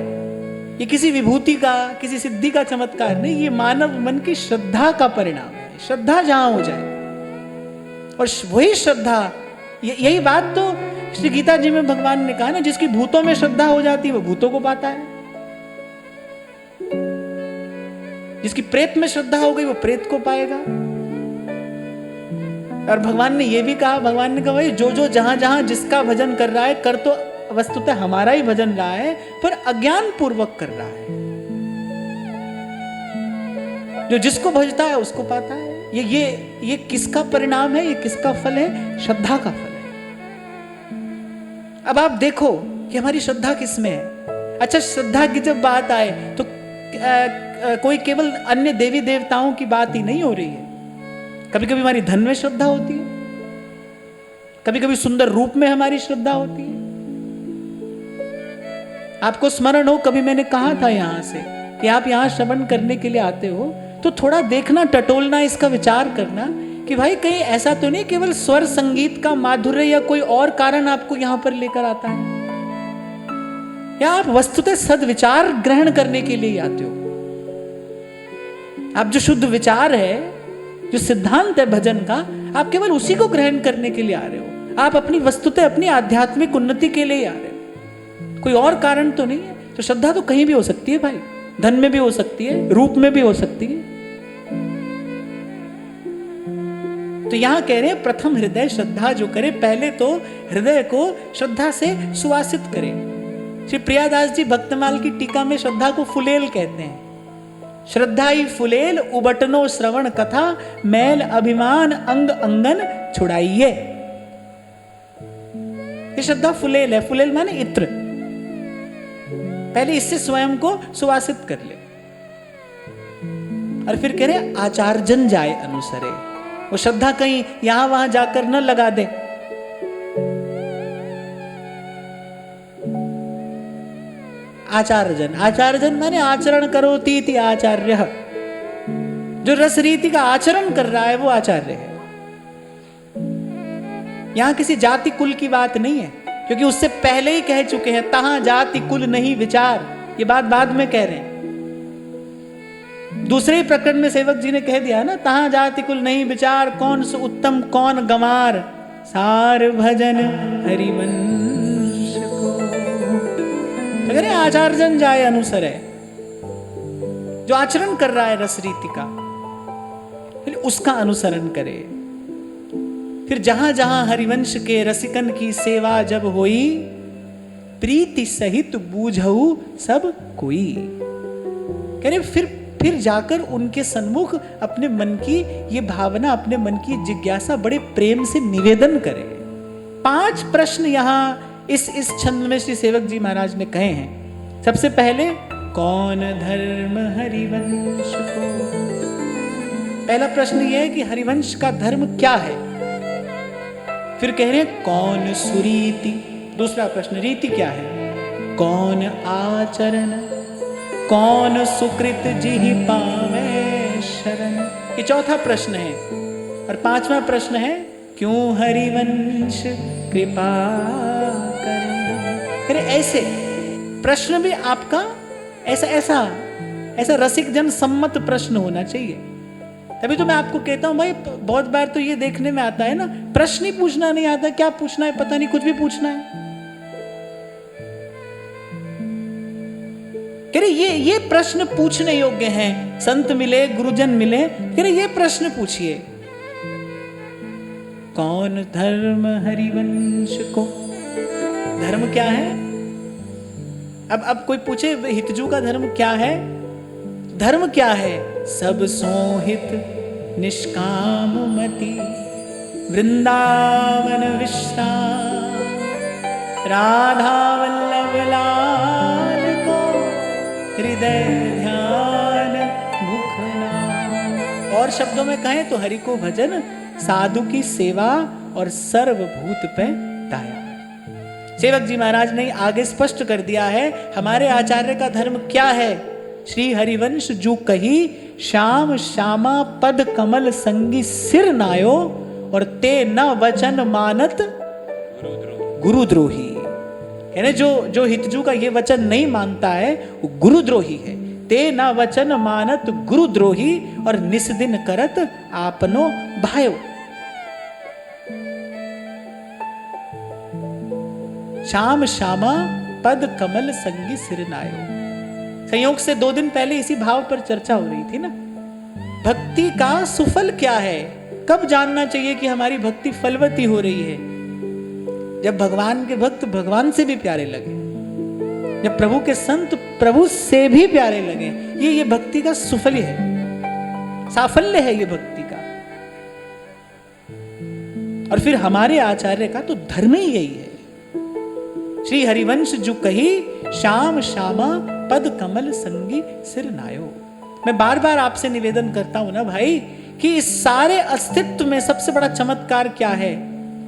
ये किसी विभूति का, किसी सिद्धि का चमत्कार नहीं, ये मानव मन की श्रद्धा का परिणाम है। श्रद्धा जहां हो जाए, और वही श्रद्धा, यही बात तो श्री गीता जी में भगवान ने कहा ना, जिसकी भूतों में श्रद्धा हो जाती है वो भूतों को पाता है, जिसकी प्रेत में श्रद्धा हो गई वो प्रेत को पाएगा। और भगवान ने ये भी कहा, भगवान ने कहा भाई जो जो जहां जहां जिसका भजन कर रहा है, कर तो वस्तुतः हमारा ही भजन रहा है, पर अज्ञान पूर्वक कर रहा है। जो जिसको भजता है उसको पाता है। ये किसका परिणाम है, ये किसका फल है? श्रद्धा का फल है। अब आप देखो कि हमारी श्रद्धा किसमें है। अच्छा, श्रद्धा की जब बात आए तो कोई केवल अन्य देवी देवताओं की बात ही नहीं हो रही है। कभी कभी हमारी धन में श्रद्धा होती है, कभी कभी सुंदर रूप में हमारी श्रद्धा होती है। आपको स्मरण हो, कभी मैंने कहा था यहां से कि आप यहां श्रवण करने के लिए आते हो तो थोड़ा देखना, टटोलना, इसका विचार करना कि भाई कहीं ऐसा तो नहीं केवल स्वर संगीत का माधुर्य या कोई और कारण आपको यहां पर लेकर आता है, या आप वस्तुतः सद्विचार ग्रहण करने के लिए आते हो। आप जो शुद्ध विचार है, जो सिद्धांत है भजन का, आप केवल उसी को ग्रहण करने के लिए आ रहे हो। आप अपनी वस्तुतः अपनी आध्यात्मिक उन्नति के लिए आ रहे हो, कोई और कारण तो नहीं है। तो श्रद्धा तो कहीं भी हो सकती है भाई, धन में भी हो सकती है, रूप में भी हो सकती है। तो यहां कह रहे हैं प्रथम हृदय श्रद्धा जो करे, पहले तो हृदय को श्रद्धा से सुवासित करे। श्री प्रियादास जी भक्तमाल की टीका में श्रद्धा को फुलेल कहते हैं। श्रद्धा ही फुलेल उबटनो श्रवण कथा, मैल अभिमान अंग अंगन छुड़ाइए। ये श्रद्धा फुलेल है। फुलेल माने इत्र। पहले इससे स्वयं को सुवासित कर ले, और फिर कह रहे आचार्यजन जाए अनुसरे। वो श्रद्धा कहीं यहां वहां जाकर न लगा दे। आचार्यजन, आचार्यजन माने आचरण करोति इति आचार्य। जो रस रीति का आचरण कर रहा है वो आचार्य है। यहां किसी जाति कुल की बात नहीं है, क्योंकि उससे पहले ही कह चुके हैं तहां जाति कुल नहीं विचार। ये बात बाद में कह रहे हैं। दूसरे ही प्रकरण में सेवक जी ने कह दिया ना, तहां जाति कुल नहीं विचार, कौन सो उत्तम कौन गंवार, सार भजन हरिवंश को। अगर आचार्यजन जाए अनुसर है, जो आचरण कर रहा है रस रीति का, फिर उसका अनुसरण करे। फिर जहां जहां हरिवंश के रसिकन की सेवा जब होई, प्रीति सहित बूझऊ सब कोई। कह रहे फिर जाकर उनके सन्मुख अपने मन की ये भावना, अपने मन की जिज्ञासा बड़े प्रेम से निवेदन करें। 5 प्रश्न यहां इस छंद में श्री सेवक जी महाराज ने कहे हैं। सबसे पहले, कौन धर्म हरिवंश को, पहला प्रश्न यह है कि हरिवंश का धर्म क्या है। फिर कह रहे हैं कौन सुरीति। दूसरा प्रश्न, रीति क्या है, कौन आचरण, कौन सुकृत जिहि पावे शरण। ये चौथा प्रश्न है। और पांचवा प्रश्न है क्यों हरिवंश कृपा करे। ऐसे प्रश्न भी आपका ऐसा रसिक जन सम्मत प्रश्न होना चाहिए। तभी तो मैं आपको कहता हूं भाई, बहुत बार तो ये देखने में आता है ना, प्रश्न ही पूछना नहीं आता, क्या पूछना है पता नहीं, कुछ भी पूछना है। कह रहे ये प्रश्न पूछने योग्य हैं। संत मिले, गुरुजन मिले, कह रहे ये प्रश्न पूछिए, कौन धर्म हरिवंश को। धर्म क्या है। अब कोई पूछे हितजू का धर्म क्या है। धर्म क्या है, सब सोहित निष्काम मति, वृंदावन विश्राम, राधा वल्लभ लाल को हृदय ध्यान मुखना। और शब्दों में कहें तो हरि को भजन, साधु की सेवा और सर्वभूत पे दया। सेवक जी महाराज ने आगे स्पष्ट कर दिया है हमारे आचार्य का धर्म क्या है। श्री हरिवंश जू कही, श्याम श्यामा पद कमल संगी सिर नायो, और ते न वचन मानत गुरुद्रोही। यानी जो हितजू का ये वचन नहीं मानता है वो गुरुद्रोही है। ते न वचन मानत गुरुद्रोही, और निस्दिन करत आपनो भायो। श्याम श्यामा पद कमल संगी सिर नायो। संयोग से 2 दिन पहले इसी भाव पर चर्चा हो रही थी ना। भक्ति का सुफल क्या है, कब जानना चाहिए कि हमारी भक्ति फलवती हो रही है। जब भगवान के भक्त भगवान से भी प्यारे लगे, जब प्रभु के संत प्रभु से भी प्यारे लगे, ये भक्ति का सुफल है, साफल्य है ये भक्ति का। और फिर हमारे आचार्य का तो धर्म ही यही है। श्री हरिवंश जो कही, श्याम श्यामा पद कमल संगी सिर नायो। मैं बार बार आपसे निवेदन करता हूं ना भाई, कि इस सारे अस्तित्व में सबसे बड़ा चमत्कार क्या है।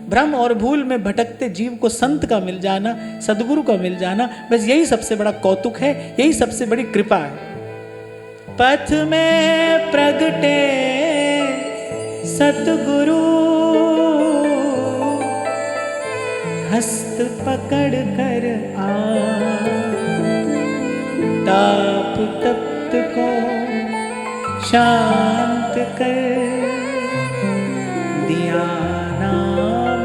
भ्रम और भूल में भटकते जीव को संत का मिल जाना, सदगुरु का मिल जाना, बस यही सबसे बड़ा कौतुक है, यही सबसे बड़ी कृपा है। पथ में प्रगटे सतगुरु, हस्त पकड़ कर आ, ताप तप्त को शांत कर दिया नाम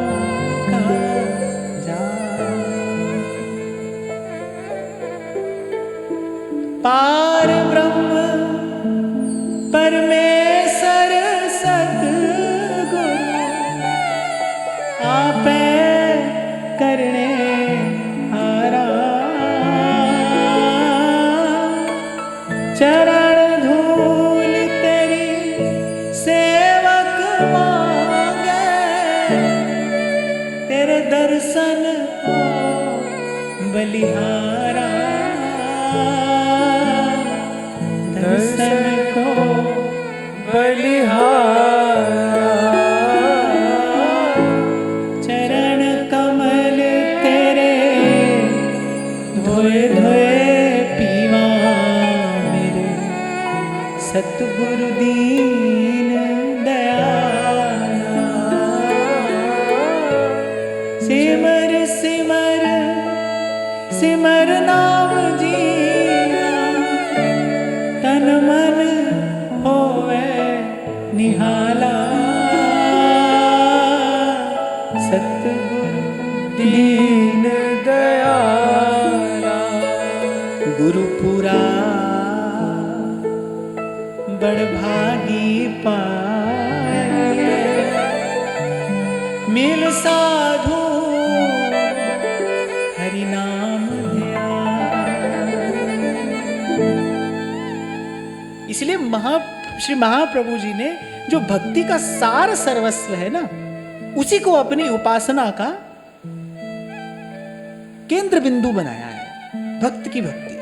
का जाप। पार ब्रह्म परमेश्वर सतगुरु, आपे करने हारा, चरण धूल तेरी सेवक मांगे, तेरे दर्शन को बलिहारा, दर्शन को बलिहारा। सतगुरु दीन दयाला, सिमर सिमर सिमर नाम जीवा, तन मन होवे निहाला। सतगुरु दीन दयाला, गुरुपुरा बड़ भागी पाए, मिल साधु हरि नाम ध्यान। इसलिए श्री महाप्रभु जी ने जो भक्ति का सार सर्वस्व है ना, उसी को अपनी उपासना का केंद्र बिंदु बनाया है। भक्त की भक्ति,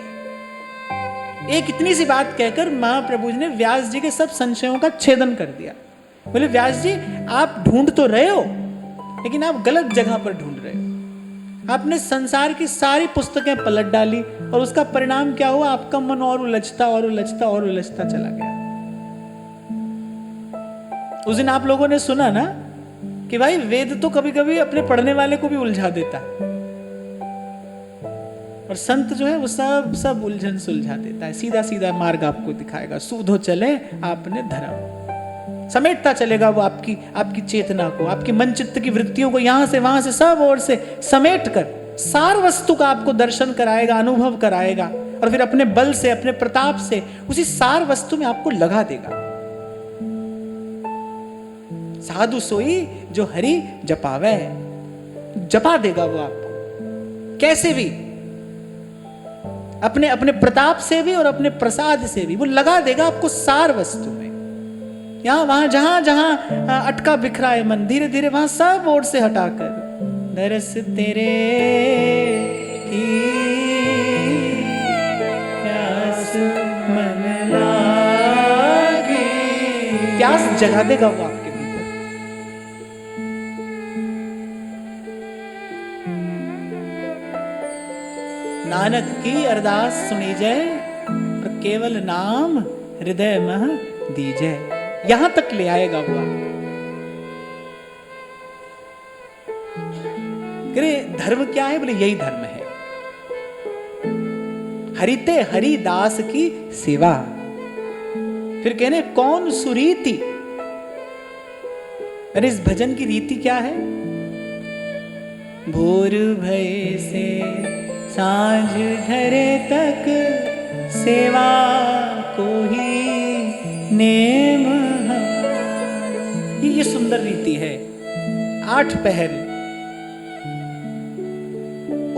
एक इतनी सी बात कहकर महाप्रभु जी ने व्यास जी के सब संशयों का छेदन कर दिया। बोले व्यास जी आप ढूंढ तो रहे हो, लेकिन आप गलत जगह पर ढूंढ रहे हो। आपने संसार की सारी पुस्तकें पलट डाली और उसका परिणाम क्या हुआ? आपका मन और उलझता और उलझता और उलझता चला गया। उस दिन आप लोगों ने सुना ना कि भाई वेद तो कभी कभी अपने पढ़ने वाले को भी उलझा देता है, और संत जो है वो सब उलझन सुलझा देता है, सीधा सीधा मार्ग आपको दिखाएगा। सूधो चले आपने धर्म, समेटता चलेगा वो आपकी चेतना को, आपकी मन चित्त की वृत्तियों को यहां से वहां से सब ओर से समेट कर सार वस्तु का आपको दर्शन कराएगा, अनुभव कराएगा, और फिर अपने बल से अपने प्रताप से उसी सार वस्तु में आपको लगा देगा। साधु सोई जो हरि जपावे, जपा देगा वो आपको कैसे भी, अपने अपने प्रताप से भी और अपने प्रसाद से भी वो लगा देगा आपको सार वस्तु में। यहां वहां जहां जहां अटका बिखरा है मन, धीरे धीरे वहां सब ओर से हटाकर दरस तेरे की प्यास मन लागे, प्यास जगा देगा वो आपके भीतर। नानक की अरदास सुनी जाए और केवल नाम हृदय में दीजे, यहां तक ले आएगा वो। अरे धर्म क्या है? बोले यही धर्म है, हरिते हरिदास की सेवा। फिर कहने कौन सुरीति, अरे इस भजन की रीति क्या है? भोर भय से सांझ ढरे तक सेवा को ही नेम है। ये सुंदर रीति है। 8 पहर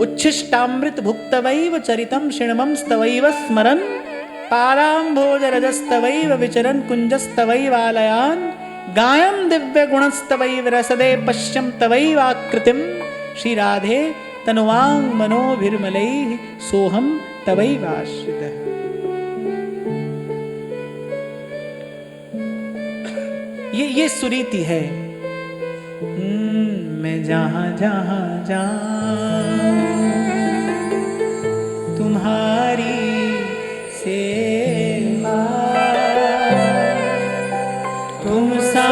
उच्छिष्टामृत भुक्तवैव चरितम शिणमं स्तवैव स्मरन् पाराम्भोज रजस्तवैव विचरन् कुंजस्तवैवालयान् गायं दिव्य गुणस्तवैव रसदे पश्यं तवैवाकृतिं श्री राधे तनुवांग मनोभिर्मलैः सोहम तवैवाश्रितः। ये सुरीति है। मैं जहां जहां जाऊं तुम्हारी सेवा, तुम सा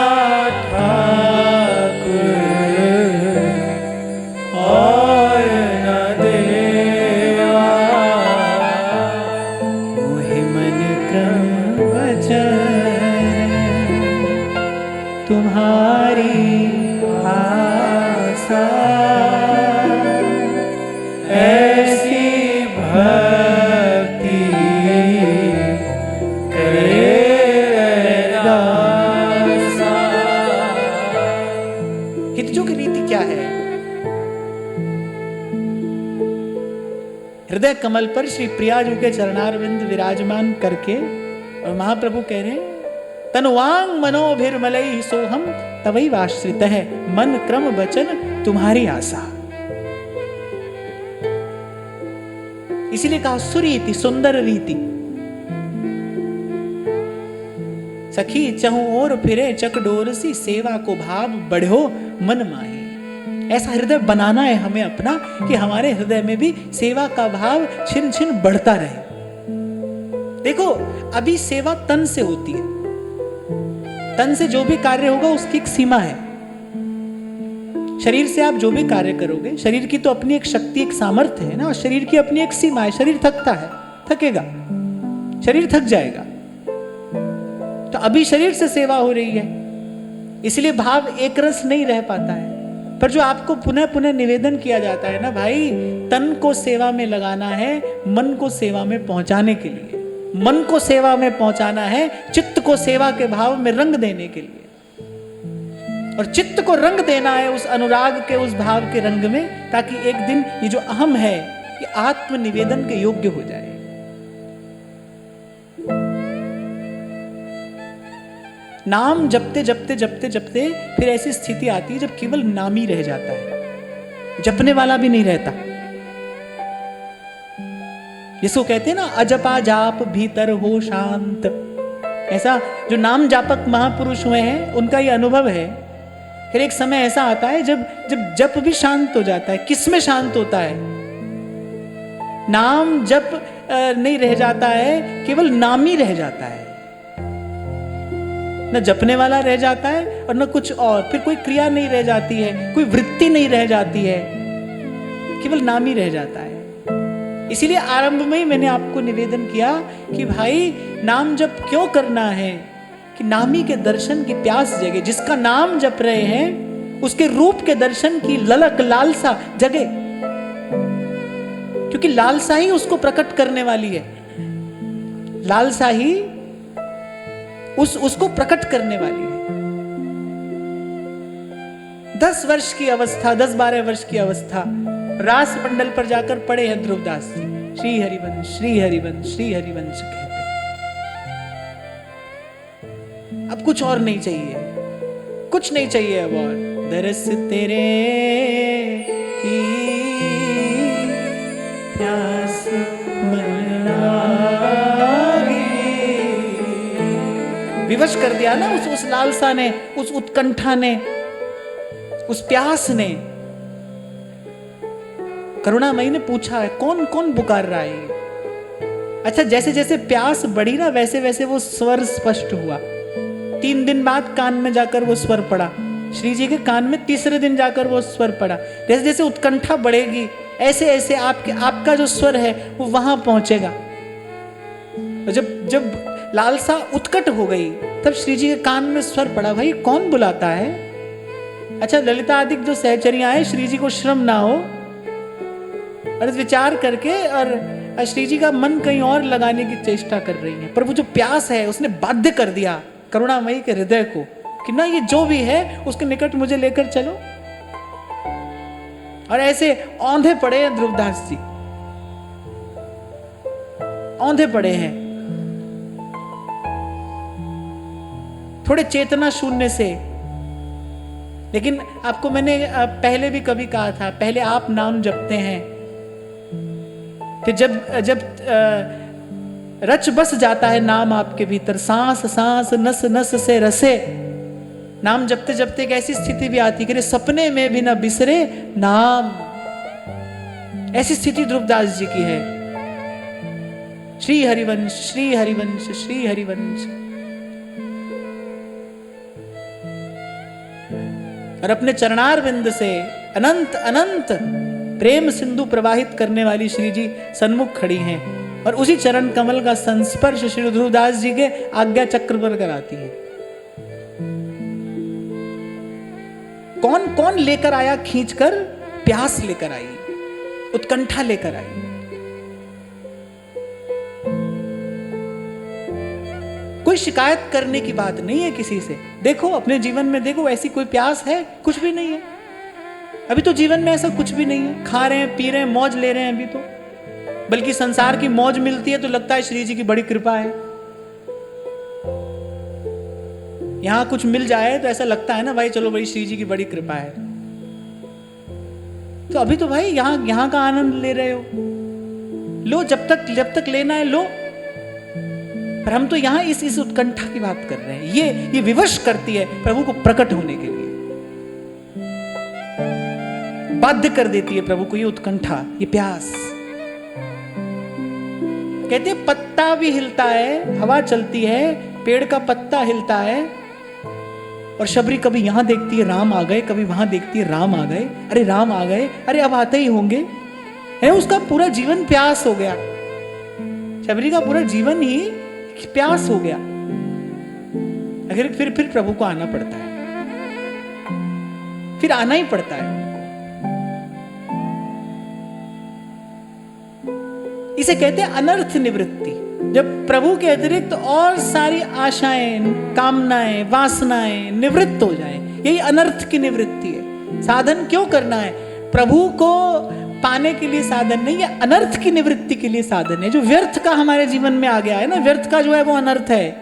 ठाकुर और न देवा, मोहि मन क्रम वचन तुम्हारी आशा, ऐसी भक्ति हितजों की रीति क्या है? हृदय कमल पर श्री प्रियाजू के चरणारविंद विराजमान करके और महाप्रभु कह रहे हैं तनुवांग मनोभिर्मलैः सोहम तवैवाश्रितः, मन क्रम वचन तुम्हारी आशा। इसीलिए कहा सुरीति, सुंदर रीति। सखी चहु और फिरे चकडोर सी, सेवा को भाव बढ़ो मन माही। ऐसा हृदय बनाना है हमें अपना कि हमारे हृदय में भी सेवा का भाव छिन छिन बढ़ता रहे। देखो अभी सेवा तन से होती है, तन से जो भी कार्य होगा उसकी एक सीमा है। शरीर से आप जो भी कार्य करोगे, शरीर की तो अपनी एक शक्ति, एक सामर्थ्य है ना, और शरीर की अपनी एक सीमा है। शरीर थकता है, थकेगा, शरीर थक जाएगा। तो अभी शरीर से सेवा हो रही है, इसलिए भाव एक रस नहीं रह पाता है। पर जो आपको पुनः पुनः निवेदन किया जाता है ना भाई, तन को सेवा में लगाना है, मन को सेवा में पहुंचाने के लिए, मन को सेवा में पहुंचाना है, चित्त को सेवा के भाव में रंग देने के लिए, और चित्त को रंग देना है उस अनुराग के, उस भाव के रंग में, ताकि एक दिन ये जो अहम है ये आत्म निवेदन के योग्य हो जाए। नाम जपते जपते जपते जपते फिर ऐसी स्थिति आती है जब केवल नाम ही रह जाता है, जपने वाला भी नहीं रहता। जिसको कहते हैं ना अजपा जाप भीतर हो शांत, ऐसा जो नाम जापक महापुरुष हुए हैं उनका ये अनुभव है। फिर एक समय ऐसा आता है जब जब जप भी शांत हो जाता है। किसमें शांत होता है? नाम जप नहीं रह जाता है, केवल नाम ही रह जाता है। न जपने वाला रह जाता है और न कुछ और, फिर कोई क्रिया नहीं रह जाती है, कोई वृत्ति नहीं रह जाती है, केवल नाम ही रह जाता है। इसीलिए आरंभ में ही मैंने आपको निवेदन किया कि भाई नाम जप क्यों करना है, कि नामी के दर्शन की प्यास जगे। जिसका नाम जप रहे हैं उसके रूप के दर्शन की ललक लालसा जगे, क्योंकि लालसा ही उसको प्रकट करने वाली है। लालसा ही उसको प्रकट करने वाली है। 10 वर्ष की अवस्था, 10-12 वर्ष की अवस्था, रास मंडल पर जाकर पड़े हैं ध्रुवदास जी। श्री हरिवंश श्री हरिवंश श्री हरिवंश कहते। अब कुछ और नहीं चाहिए, कुछ नहीं चाहिए अब और। दरस तेरे की प्यास मन लागे। विवश कर दिया ना उस लालसा ने, उस उत्कंठा ने, उस प्यास ने। करुणामयी ने पूछा है कौन कौन पुकार रहा है। अच्छा, जैसे जैसे प्यास बढ़ी ना वैसे वैसे वो स्वर स्पष्ट हुआ। 3 दिन बाद कान में जाकर वो स्वर पड़ा, श्री जी के कान में 3रे दिन जाकर वो स्वर पड़ा। जैसे जैसे उत्कंठा बढ़ेगी ऐसे ऐसे आपका जो स्वर है वो वहां पहुंचेगा। जब लालसा उत्कट हो गई तब श्री जी के कान में स्वर पड़ा, भाई कौन बुलाता है। अच्छा, ललिता आदि जो सहचरियां हैं, श्री जी को श्रम ना हो और विचार करके और श्री जी का मन कहीं और लगाने की चेष्टा कर रही है। पर वो जो प्यास है उसने बाध्य कर दिया करुणामयी के हृदय को कि ना, ये जो भी है उसके निकट मुझे लेकर चलो। और ऐसे औंधे पड़े हैं ध्रुवदास जी, औंधे पड़े हैं थोड़े चेतना शून्य से। लेकिन आपको मैंने पहले भी कभी कहा था, पहले आप नाम जपते हैं, फिर जब रच बस जाता है नाम आपके भीतर, सांस सांस नस नस से रसे। नाम जपते जपते एक ऐसी स्थिति भी आती है कि सपने में भी ना बिसरे नाम। ऐसी स्थिति ध्रुवदास जी की है। श्री हरिवंश श्री हरिवंश श्री हरिवंश। और अपने चरणार बिंद से अनंत अनंत प्रेम सिंधु प्रवाहित करने वाली श्री जी सन्मुख खड़ी हैं और उसी चरण कमल का संस्पर्श श्री ध्रुवदास जी के आज्ञा चक्र पर कराती है। कौन कौन लेकर आया खींचकर? प्यास लेकर आई, उत्कंठा लेकर आई। कोई शिकायत करने की बात नहीं है किसी से। देखो अपने जीवन में, देखो ऐसी कोई प्यास है? कुछ भी नहीं है। अभी तो जीवन में ऐसा कुछ भी नहीं है। खा रहे हैं, पी रहे हैं, मौज ले रहे हैं अभी तो। बल्कि संसार की मौज मिलती है तो लगता है श्री जी की बड़ी कृपा है। यहां कुछ मिल जाए तो ऐसा लगता है ना, भाई चलो बड़ी श्री जी की बड़ी कृपा है। तो अभी तो भाई यहां का आनंद ले रहे हो, लो जब तक लेना है लो। पर हम तो यहां इस उत्कंठा की बात कर रहे हैं। ये विवश करती है प्रभु को प्रकट होने के लिए, बाध्य कर देती है प्रभु को ये उत्कंठा, ये प्यास। कहते हैं पत्ता भी हिलता है, हवा चलती है, पेड़ का पत्ता हिलता है, और शबरी कभी यहां देखती है राम आ गए, कभी वहां देखती है राम आ गए, अरे राम आ गए, अरे अब आते ही होंगे। है उसका पूरा जीवन प्यास हो गया। शबरी का पूरा जीवन ही प्यास हो गया। अगर फिर प्रभु को आना पड़ता है, फिर आना ही पड़ता है। इसे कहते हैं अनर्थ निवृत्ति। जब प्रभु के अतिरिक्त और सारी आशाएं, कामनाएं, वासनाएं निवृत्त हो जाएं, यही अनर्थ की निवृत्ति है। साधन क्यों करना है? प्रभु को पाने के लिए साधन नहीं है, अनर्थ की निवृत्ति के लिए साधन है। जो व्यर्थ का हमारे जीवन में आ गया है ना, व्यर्थ का जो है वो अनर्थ है,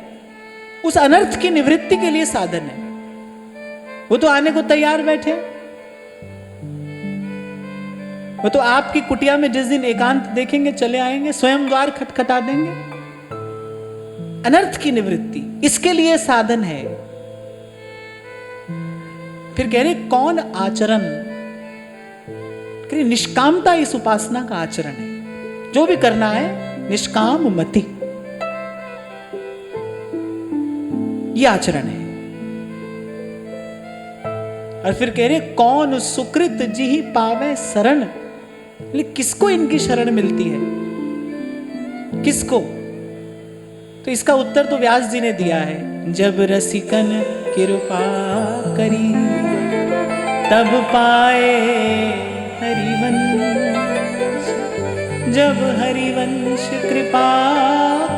उस अनर्थ की निवृत्ति के लिए साधन है। वो तो आने को तैयार बैठे, वो तो आपकी कुटिया में जिस दिन एकांत देखेंगे चले आएंगे, स्वयं द्वार खटखटा देंगे। अनर्थ की निवृत्ति इसके लिए साधन है। फिर कह रहे कौन आचरण, कह रहे निष्कामता इस उपासना का आचरण है। जो भी करना है निष्काम मति, यह आचरण है। और फिर कह रहे कौन सुकृत जिहि पावे शरण, किसको इनकी शरण मिलती है, किसको? तो इसका उत्तर तो व्यास जी ने दिया है, जब रसिकन कृपा करी तब पाए हरिवंश, जब हरिवंश कृपा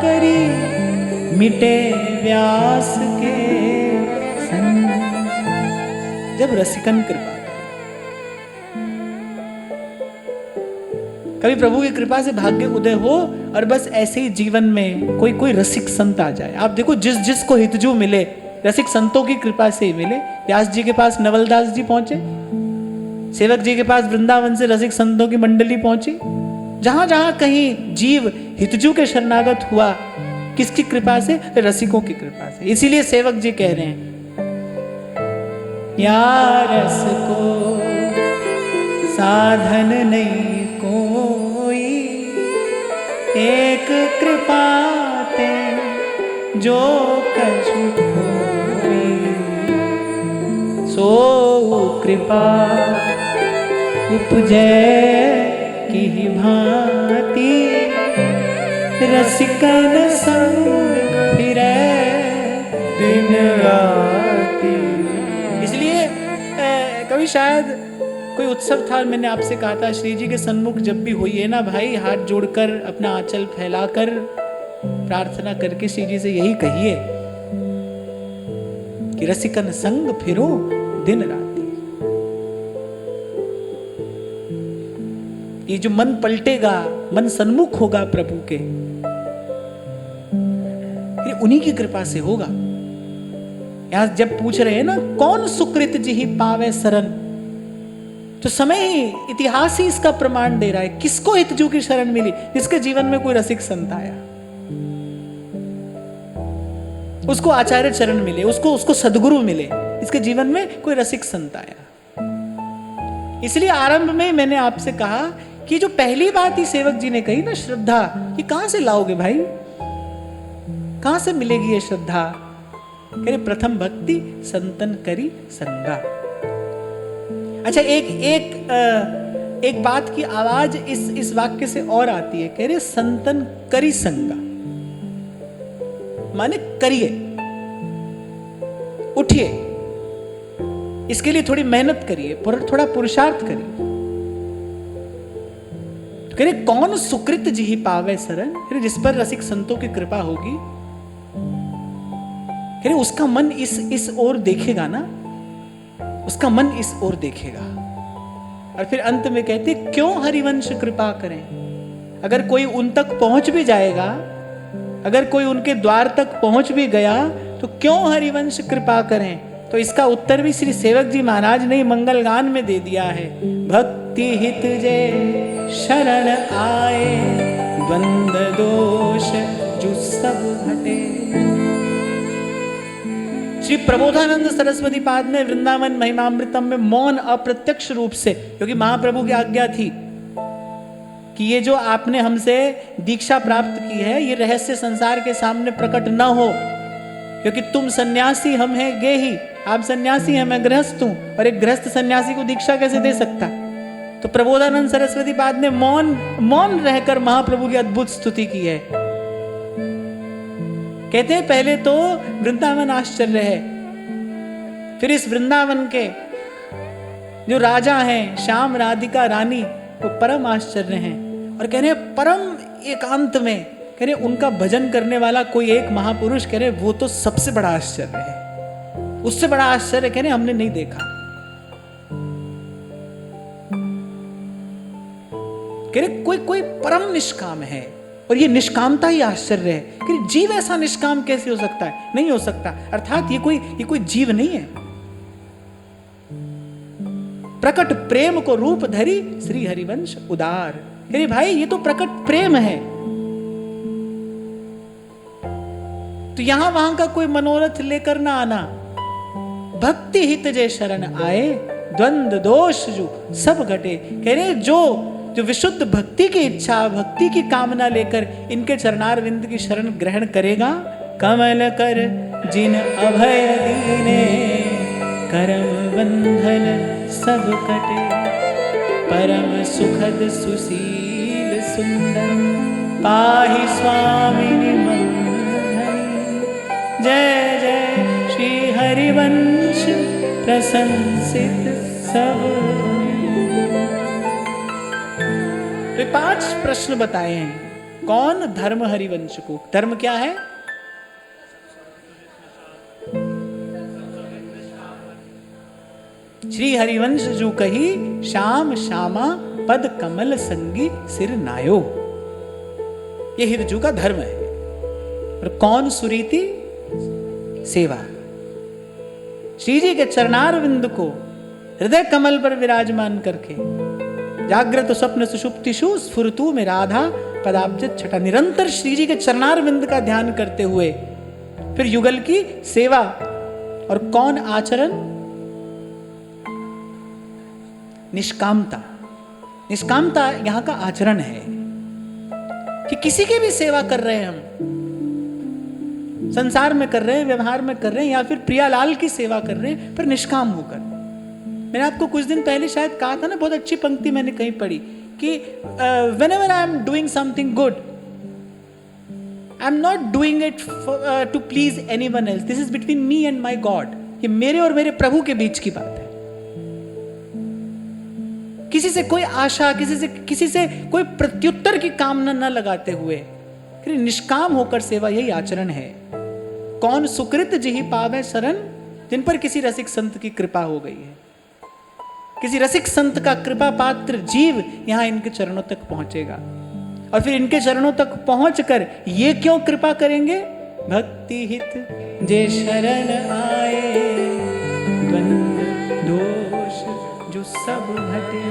करी मिटे व्यास के संग। जब रसिकन कृपा, कभी प्रभु की कृपा से भाग्य उदय हो और बस ऐसे ही जीवन में कोई कोई रसिक संत आ जाए। आप देखो जिस जिसको हितजू मिले रसिक संतों की कृपा से ही मिले। व्यास जी के पास नवलदास जी पहुंचे, सेवक जी के पास वृंदावन से रसिक संतों की मंडली पहुंची। जहां जहां कहीं जीव हितजू के शरणागत हुआ, किसकी कृपा से? रसिकों की कृपा से। इसीलिए सेवक जी कह रहे हैं, या रस को साधन नहीं कोई, एक कृपा ते जो कछु होई, सो कृपा उपजै की भांति, रसिकन संग फिरै दिन राति। इसलिए कभी शायद कोई उत्सव था, मैंने आपसे कहा था श्री जी के सन्मुख जब भी होइए ना भाई, हाथ जोड़कर अपना आंचल फैलाकर प्रार्थना करके श्री जी से यही कहिए कि रसिकन संग फिरो दिन राति। ये जो मन पलटेगा, मन सन्मुख होगा प्रभु के, ये उन्हीं की कृपा से होगा। यहां जब पूछ रहे हैं ना कौन सुकृत जिहि पावे शरण, तो समय ही इतिहास ही इसका प्रमाण दे रहा है। किसको हितजू की शरण मिली? जिसके जीवन में कोई रसिक संत आया, उसको आचार्य चरण मिले, उसको सद्गुरु मिले, इसके जीवन में कोई रसिक संत आया। इसलिए आरंभ में मैंने आपसे कहा कि जो पहली बात ही सेवक जी ने कही ना, श्रद्धा, ये कहां से लाओगे भाई? कहां से मिलेगी ये श्रद्धा? कह रहे प्रथम भक्ति संतन करी संगा। अच्छा, एक बात की आवाज इस वाक्य से और आती है। कह रहे संतन करी संगा, माने करिए, उठिए, इसके लिए थोड़ी मेहनत करिए, थोड़ा पुरुषार्थ करिए। कह रहे कौन सुकृत जिहि पावे शरण, जिस पर रसिक संतों की कृपा होगी, कह रहे उसका मन इस ओर देखेगा ना, उसका मन इस ओर देखेगा। और फिर अंत में कहते क्यों हरिवंश कृपा करें। अगर कोई उन तक पहुंच भी जाएगा, अगर कोई उनके द्वार तक पहुंच भी गया, तो क्यों हरिवंश कृपा करें? तो इसका उत्तर भी श्री सेवक जी महाराज ने मंगल गान में दे दिया है। भक्ति हित जे शरण आए, द्वंद दोष जो सब हटे। श्री प्रबोधानंद सरस्वती पाद ने वृंदावन महिमामृतम में मौन अप्रत्यक्ष रूप से, क्योंकि महाप्रभु की आज्ञा थी कि ये जो आपने हमसे दीक्षा प्राप्त की है, ये रहस्य संसार के सामने प्रकट न हो, क्योंकि तुम सन्यासी, हम हैं गेही। आप सन्यासी हैं, मैं गृहस्थ हूं, और एक गृहस्थ सन्यासी को दीक्षा कैसे दे सकता? तो प्रबोधानंद सरस्वती पाद ने मौन रहकर महाप्रभु की अद्भुत स्तुति की है। कहते हैं पहले तो वृंदावन आश्चर्य है, फिर इस वृंदावन के जो राजा हैं श्याम राधिका रानी, वो परम आश्चर्य हैं। और कह रहे परम एकांत में, कह रहे उनका भजन करने वाला कोई एक महापुरुष, कह रहे वो तो सबसे बड़ा आश्चर्य है। उससे बड़ा आश्चर्य कह रहे हमने नहीं देखा। कह रहे कोई परम निष्काम है, और ये निष्कामता ही आश्चर्य है कि जीव ऐसा निष्काम कैसे हो सकता है? नहीं हो सकता। अर्थात ये कोई जीव नहीं है, प्रकट प्रेम को रूप धरी श्री हरिवंश उदार। अरे भाई ये तो प्रकट प्रेम है, तो यहां वहां का कोई मनोरथ लेकर ना आना। भक्ति हित जय शरण आए, द्वंद दोष जो सब घटे। कह रहे जो विशुद्ध भक्ति की इच्छा, भक्ति की कामना लेकर इनके चरणारविंद की शरण ग्रहण करेगा, कमल कर जिन अभय दीने, करम बंधन सब कटे। परम सुखद सुशील सुंदर, पाहि स्वामिनि मंधनि। जय जय श्री हरिवंश प्रशंसित सब। तो 5 प्रश्न बताए हैं। कौन? धर्म हरिवंश को। धर्म क्या है? श्री हरिवंश जो कही, श्याम श्यामा पद कमल संगी सिर नायो। ये हिरजू का धर्म है। और कौन सुरीति? सेवा। श्री जी के चरणारविंद को हृदय कमल पर विराजमान करके, जागृत स्वप्न सुषुप्तिषु स्फुरतु में राधा पदाब्ज छटा, निरंतर श्री जी के चरणारविंद का ध्यान करते हुए फिर युगल की सेवा। और कौन आचरण? निष्कामता। निष्कामता यहां का आचरण है कि किसी की भी सेवा कर रहे हैं हम, संसार में कर रहे हैं, व्यवहार में कर रहे हैं, या फिर प्रियालाल की सेवा कर रहे हैं, पर निष्काम होकर। मैंने आपको कुछ दिन पहले शायद कहा था ना, बहुत अच्छी पंक्ति मैंने कहीं पढ़ी कि whenever I am doing something good, I am not doing it to please anyone else. This is between me and my God. ये मेरे और मेरे प्रभु के बीच की बात है। किसी से कोई आशा, किसी से कोई प्रत्युत्तर की कामना न लगाते हुए निष्काम होकर सेवा, यही आचरण है। कौन? सुकृत जिहि पावे शरण, जिन पर किसी रसिक संत की कृपा हो गई है। किसी रसिक संत का कृपा पात्र जीव यहां इनके चरणों तक पहुंचेगा, और फिर इनके चरणों तक पहुंचकर ये क्यों कृपा करेंगे? भक्ति हित जे शरण आए, द्वंद दोष जो सब घटे।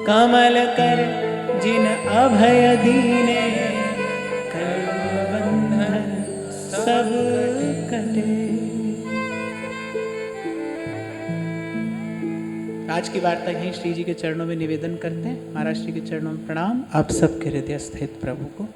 कमल कर जिन अभय दीने, कर्म बंधन सब कटे। आज की वार्ता यहीं श्री जी के चरणों में निवेदन करते हैं। महाराज श्री के चरणों में प्रणाम। आप सबके हृदय स्थित प्रभु को